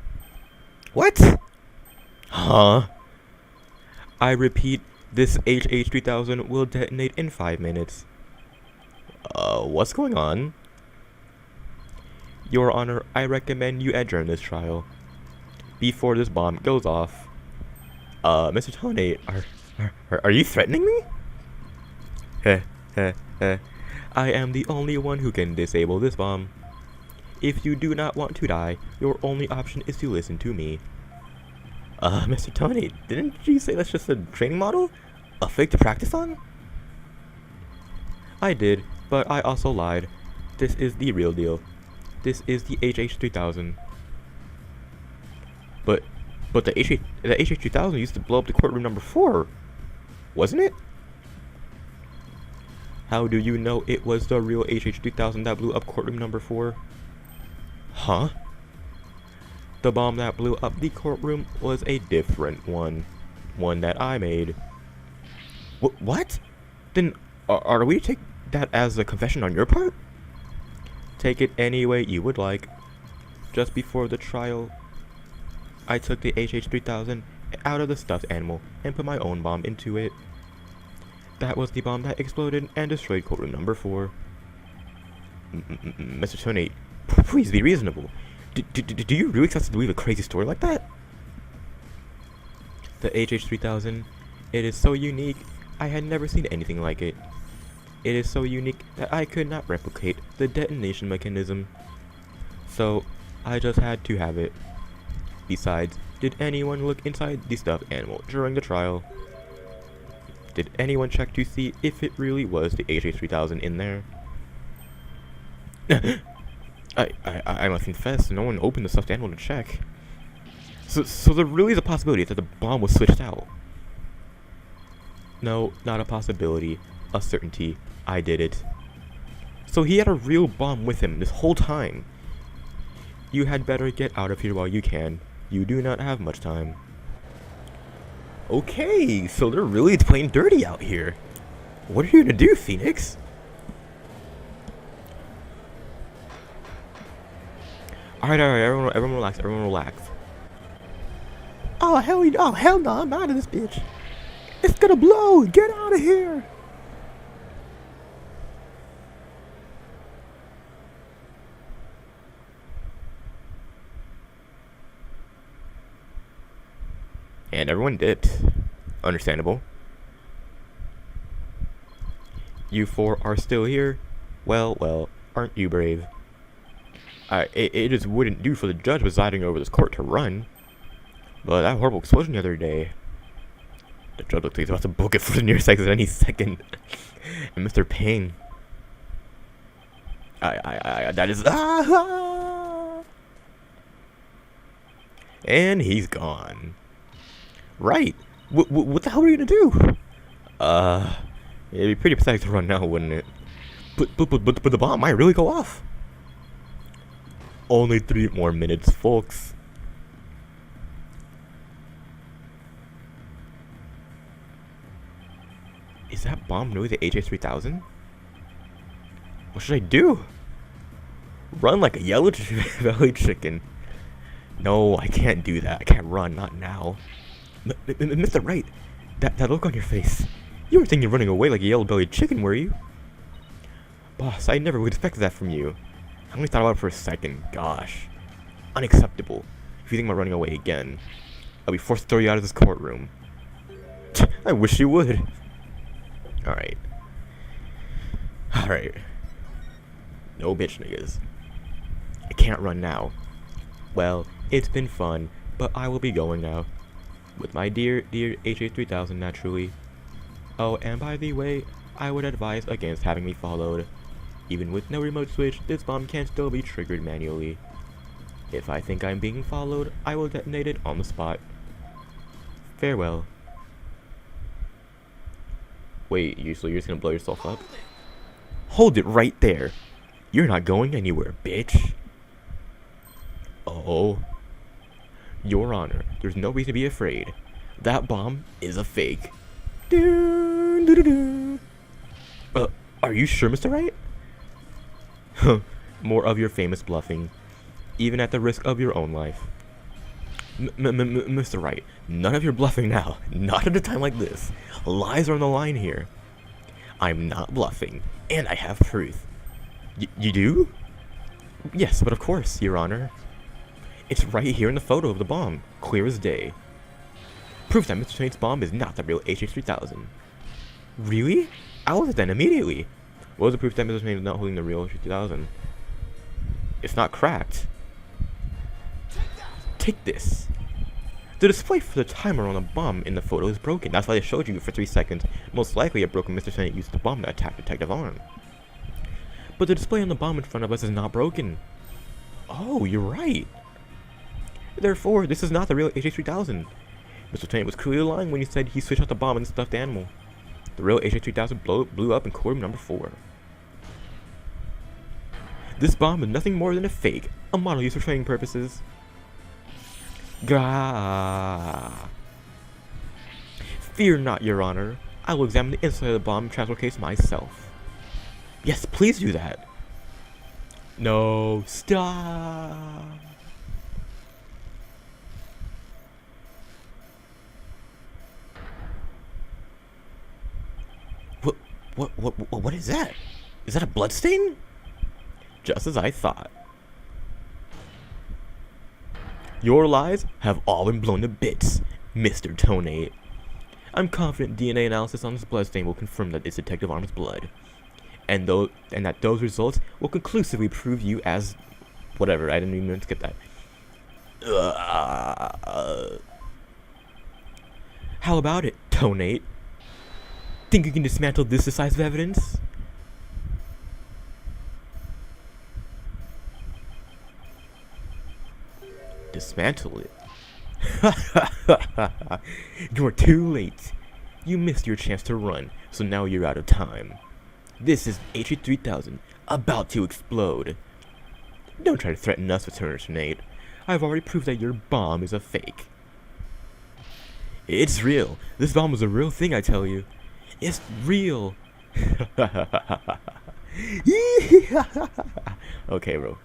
What? Huh? I repeat, this HH-3000 will detonate in 5 minutes. What's going on? Your Honor, I recommend you adjourn this trial before this bomb goes off. Mr. Tonate, are you threatening me? I am the only one who can disable this bomb. If you do not want to die, your only option is to listen to me. Mr. Tonate, didn't you say that's just a training model? A fake to practice on? I did, but I also lied. This is the real deal. This is the HH-3000. But the HH-3000 used to blow up the courtroom number 4, wasn't it? How do you know it was the real HH-3000 that blew up courtroom number 4? Huh? The bomb that blew up the courtroom was a different one. One that I made. What? Then, are we to take that as a confession on your part? Take it any way you would like. Just before the trial, I took the HH-3000 out of the stuffed animal and put my own bomb into it. That was the bomb that exploded and destroyed courtroom number 4. Mr. Tonate, please be reasonable. Do you really expect to believe a crazy story like that? The HH-3000, it is so unique, I had never seen anything like it. It is so unique that I could not replicate the detonation mechanism. So, I just had to have it. Besides, did anyone look inside the stuffed animal during the trial? Did anyone check to see if it really was the HH-3000 in there? I must confess, no one opened the stuffed animal to check. So there really is a possibility that the bomb was switched out. No, not a possibility. A certainty. I did it. So he had a real bomb with him this whole time. You had better get out of here while you can. You do not have much time. Okay, so they're really playing dirty out here. What are you gonna do, Phoenix? Alright, everyone relax. Oh hell no, I'm out of this bitch. It's gonna blow, get out of here. And everyone dipped. Understandable. You 4 are still here? Well, aren't you brave? It just wouldn't do for the judge presiding over this court to run. But that horrible explosion the other day. The judge looks like he's about to book it for the nearest exit any second. And Mr. Payne. That is... And he's gone. Right. What the hell are you gonna do? It'd be pretty pathetic to run now, wouldn't it? But the bomb might really go off. Only 3 more minutes, folks. Is that bomb really the HA3000? What should I do? Run like a yellow belly chicken. No, I can't do that. I can't run, not now. Mr. Wright, that look on your face. You weren't thinking of running away like a yellow-bellied chicken, were you? Boss, I never would expect that from you. I only thought about it for a second. Gosh. Unacceptable. If you think about running away again, I'll be forced to throw you out of this courtroom. I wish you would. Alright. Alright. No bitch niggas. I can't run now. Well, it's been fun, but I will be going now. With my dear HA3000, naturally. Oh, and by the way, I would advise against having me followed. Even with no remote switch, this bomb can still be triggered manually. If I think I'm being followed, I will detonate it on the spot. Farewell. Wait, so you're just gonna blow yourself up? Hold it right there. You're not going anywhere, bitch. Oh. Your Honor, there's no reason to be afraid. That bomb is a fake. Are you sure, Mr. Wright? More of your famous bluffing, even at the risk of your own life. Mr. Wright, none of your bluffing now. Not at a time like this. Lies are on the line here. I'm not bluffing, and I have proof. You do? Yes, but of course, Your Honor. It's right here in the photo of the bomb, clear as day. Proof that Mr. Twain's bomb is not the real HH3000. Really? I was then immediately. What was the proof that Mr. Twain is not holding the real HH3000? It's not cracked. Take this. The display for the timer on the bomb in the photo is broken. That's why they showed you for 3 seconds. Most likely it broke when Mr. Twain used the bomb to attack Detective Arm. But the display on the bomb in front of us is not broken. Oh, you're right. Therefore, this is not the real HH3000. Mr. Twain was clearly lying when he said he switched out the bomb and the stuffed animal. The real HH3000 blew up in courtroom number 4. This bomb is nothing more than a fake, a model used for training purposes. Gah. Fear not, Your Honor. I will examine the inside of the bomb transfer case myself. Yes, please do that. No, stop. What is that? Is that a bloodstain? Just as I thought. Your lies have all been blown to bits, Mr. Tonate. I'm confident DNA analysis on this bloodstain will confirm that it's Detective Arm's blood. And that those results will conclusively prove you as... whatever, I didn't even mean to get that. How about it, Tonate? Think you can dismantle this decisive evidence? Dismantle it? You're too late. You missed your chance to run, so now you're out of time. This is HE3000, about to explode. Don't try to threaten us with Nate. I've already proved that your bomb is a fake. It's real. This bomb was a real thing, I tell you. It's real. Okay, bro.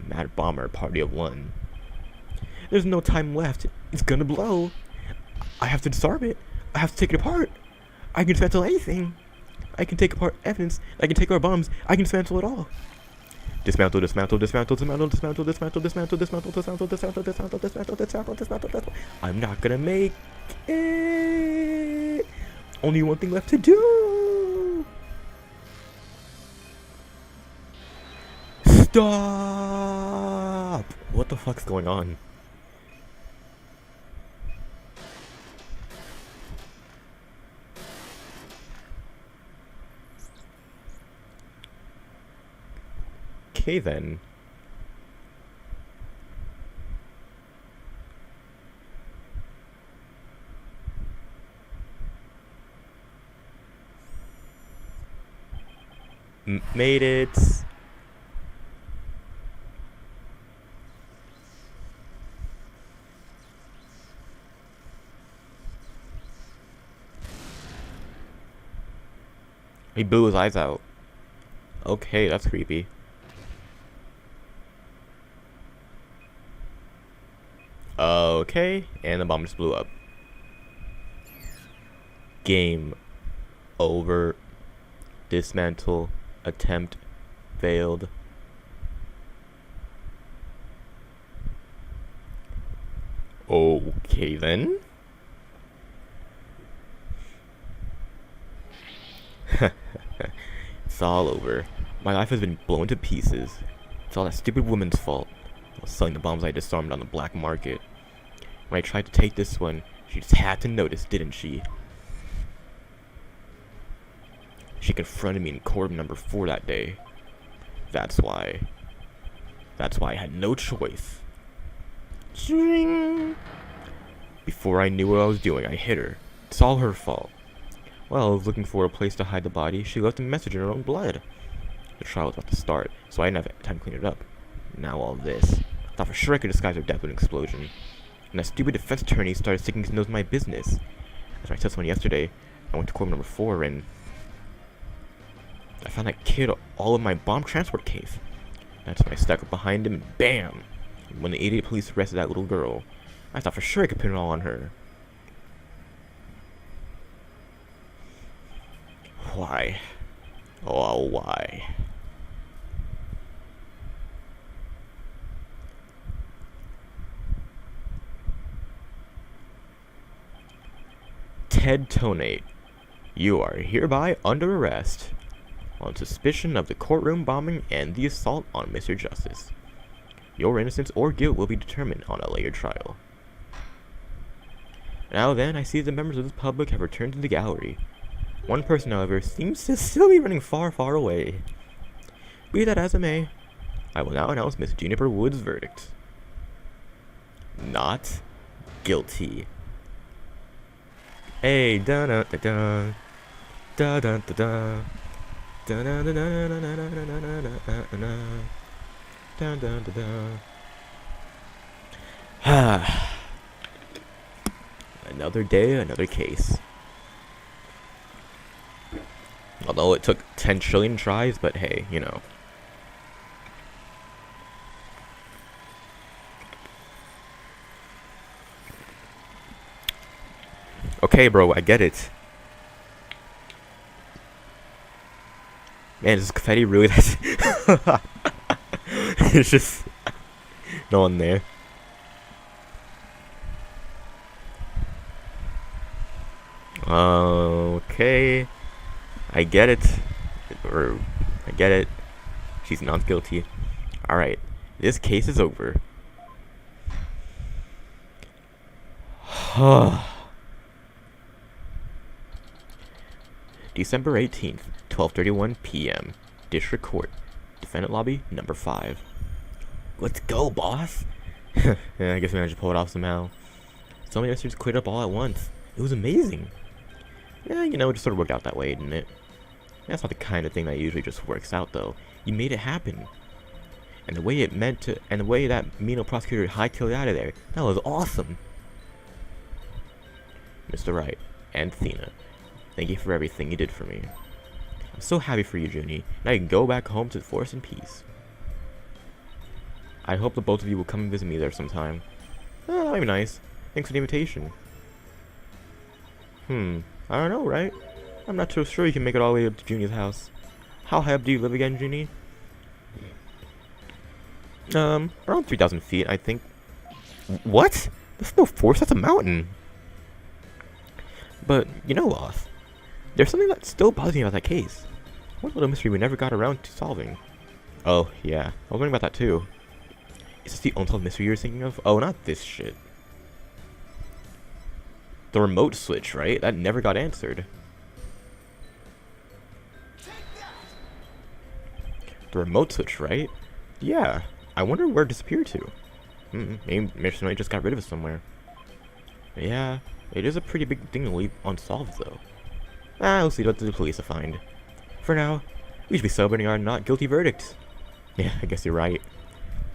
Mad Bomber, party of one. There's no time left. It's gonna blow. I have to disarm it. I have to take it apart. I can dismantle anything. I can take apart evidence. I can take our bombs. I can dismantle it all. Dismantle. I'm not gonna make it. Only one thing left to do. Stop. What the fuck's going on? Okay then. Made it. He blew his eyes out. Okay, that's creepy. Okay, and the bomb just blew up. Game over. Dismantle. Attempt failed. Okay then. It's all over. My life has been blown to pieces. It's all that stupid woman's fault. I was selling the bombs I disarmed on the black market. When I tried to take this one, she just had to notice, didn't she? She confronted me in court number 4 that day. That's why I had no choice. Ching! Before I knew what I was doing, I hit her. It's all her fault. While I was looking for a place to hide the body, she left a message in her own blood. The trial was about to start, so I didn't have time to clean it up. Now all this. I thought for sure I could disguise her death with an explosion. And that stupid defense attorney started sticking his nose in my business. As I told someone yesterday, I went to court number 4 and I found that kid all in my bomb transport case. That's when I stuck up behind him and BAM! When the idiot police arrested that little girl, I thought for sure I could pin it all on her. Why? Oh, why? Ted Tonate, you are hereby under arrest on suspicion of the courtroom bombing and the assault on Mr. Justice. Your innocence or guilt will be determined on a later trial. Now then, I see the members of the public have returned to the gallery. One person, however, seems to still be running far, far away. Be that as it may, I will now announce Miss Juniper Wood's verdict. Not guilty. Hey, da da da da da da da da. Another day, another case. Although it took 10 trillion tries, but hey, you know. Okay, bro, I get it. Man, is confetti really that? It's just no one there. Okay, I get it. Or I get it. She's not guilty. All right, this case is over. December 18th, 12:31 p.m. District Court. Defendant lobby number 5. Let's go, boss. Yeah, I guess we managed to pull it off somehow. So many mysteries cleared up all at once. It was amazing. Yeah, you know, it just sort of worked out that way, didn't it? That's not the kind of thing that usually just works out, though. You made it happen. And the way it meant to, and the way that mean old prosecutor hightailed out of there, that was awesome. Mr. Wright and Athena, thank you for everything you did for me. I'm so happy for you, Junie. Now you can go back home to the forest in peace. I hope the both of you will come and visit me there sometime. Oh, that might be nice. Thanks for the invitation. I don't know, right? I'm not so sure you can make it all the way up to Junie's house. How high up do you live again, Junie? Around 3,000 feet, I think. What? That's no forest, that's a mountain. But, you know, boss, there's something that's still bothering me about that case. One little mystery we never got around to solving. Oh, yeah. I was wondering about that, too. Is this the unsolved mystery you're thinking of? Oh, not this shit. The remote switch, right? That never got answered. The remote switch, right? Yeah. I wonder where it disappeared to. Maybe somebody just got rid of it somewhere. Yeah. It is a pretty big thing to leave unsolved, though. We'll see what the police will find. For now, We should be celebrating our not guilty verdict. Yeah, I guess you're right.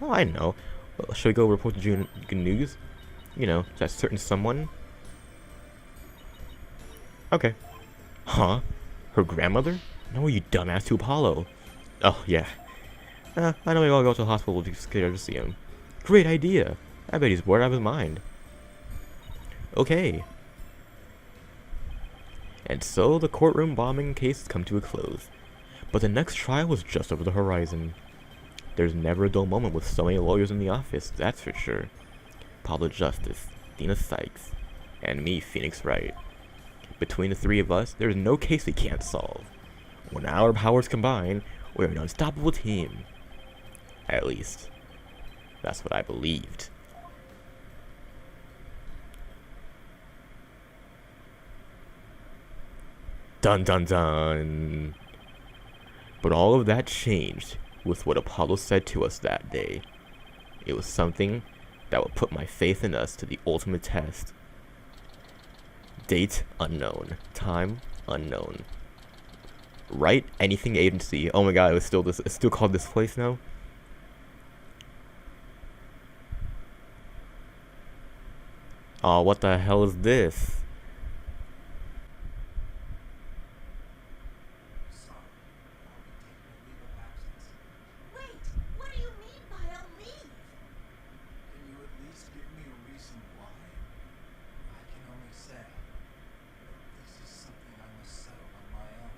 Oh, I know. Well, should we go report to June News? You know, that certain someone? Okay. Huh? Her grandmother? No, you dumbass, to Apollo. Oh, yeah. I know we all go to the hospital to scared to see him. Great idea. I bet he's bored out of his mind. Okay. And so the courtroom bombing case has come to a close. But the next trial was just over the horizon. There's never a dull moment with so many lawyers in the office, that's for sure. Pablo Justice, Dina Sykes, and me, Phoenix Wright. Between the three of us, there's no case we can't solve. When our powers combine, we're an unstoppable team. At least, that's what I believed. Dun dun dun. But all of that changed with what Apollo said to us that day. It was something that would put my faith in us to the ultimate test. Date unknown. Time unknown. Right? Anything agency. Oh my god, it's still called this place now? Oh, what the hell is this? Wait, what do you mean by a leave? Can you at least give me a reason why? I can only say that this is something I must settle on my own.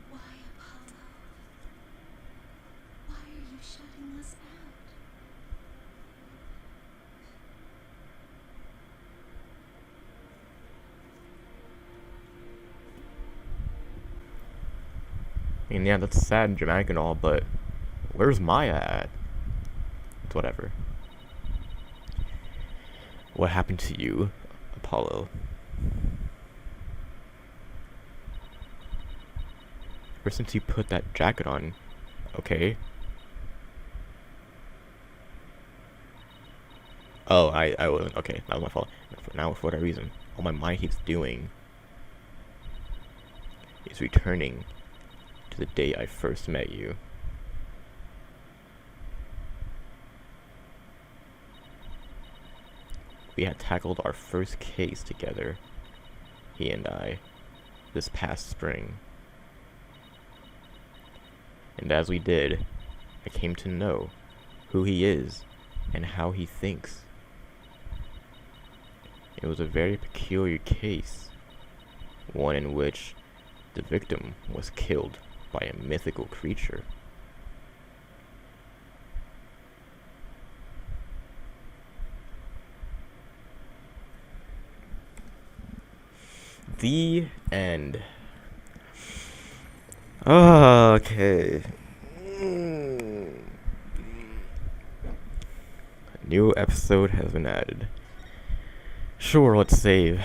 Why, Apollo? Why are you shutting us out? I mean, yeah, that's sad and dramatic and all, but where's Maya at? It's whatever. What happened to you, Apollo? Ever since you put that jacket on, okay? Oh, I wasn't. Okay, that was my fault. Now, for whatever reason, all my mind keeps doing is returning to the day I first met you. We had tackled our first case together, he and I, this past spring. And as we did, I came to know who he is and how he thinks. It was a very peculiar case, one in which the victim was killed by a mythical creature. The end. Okay. A new episode has been added. Sure, let's save.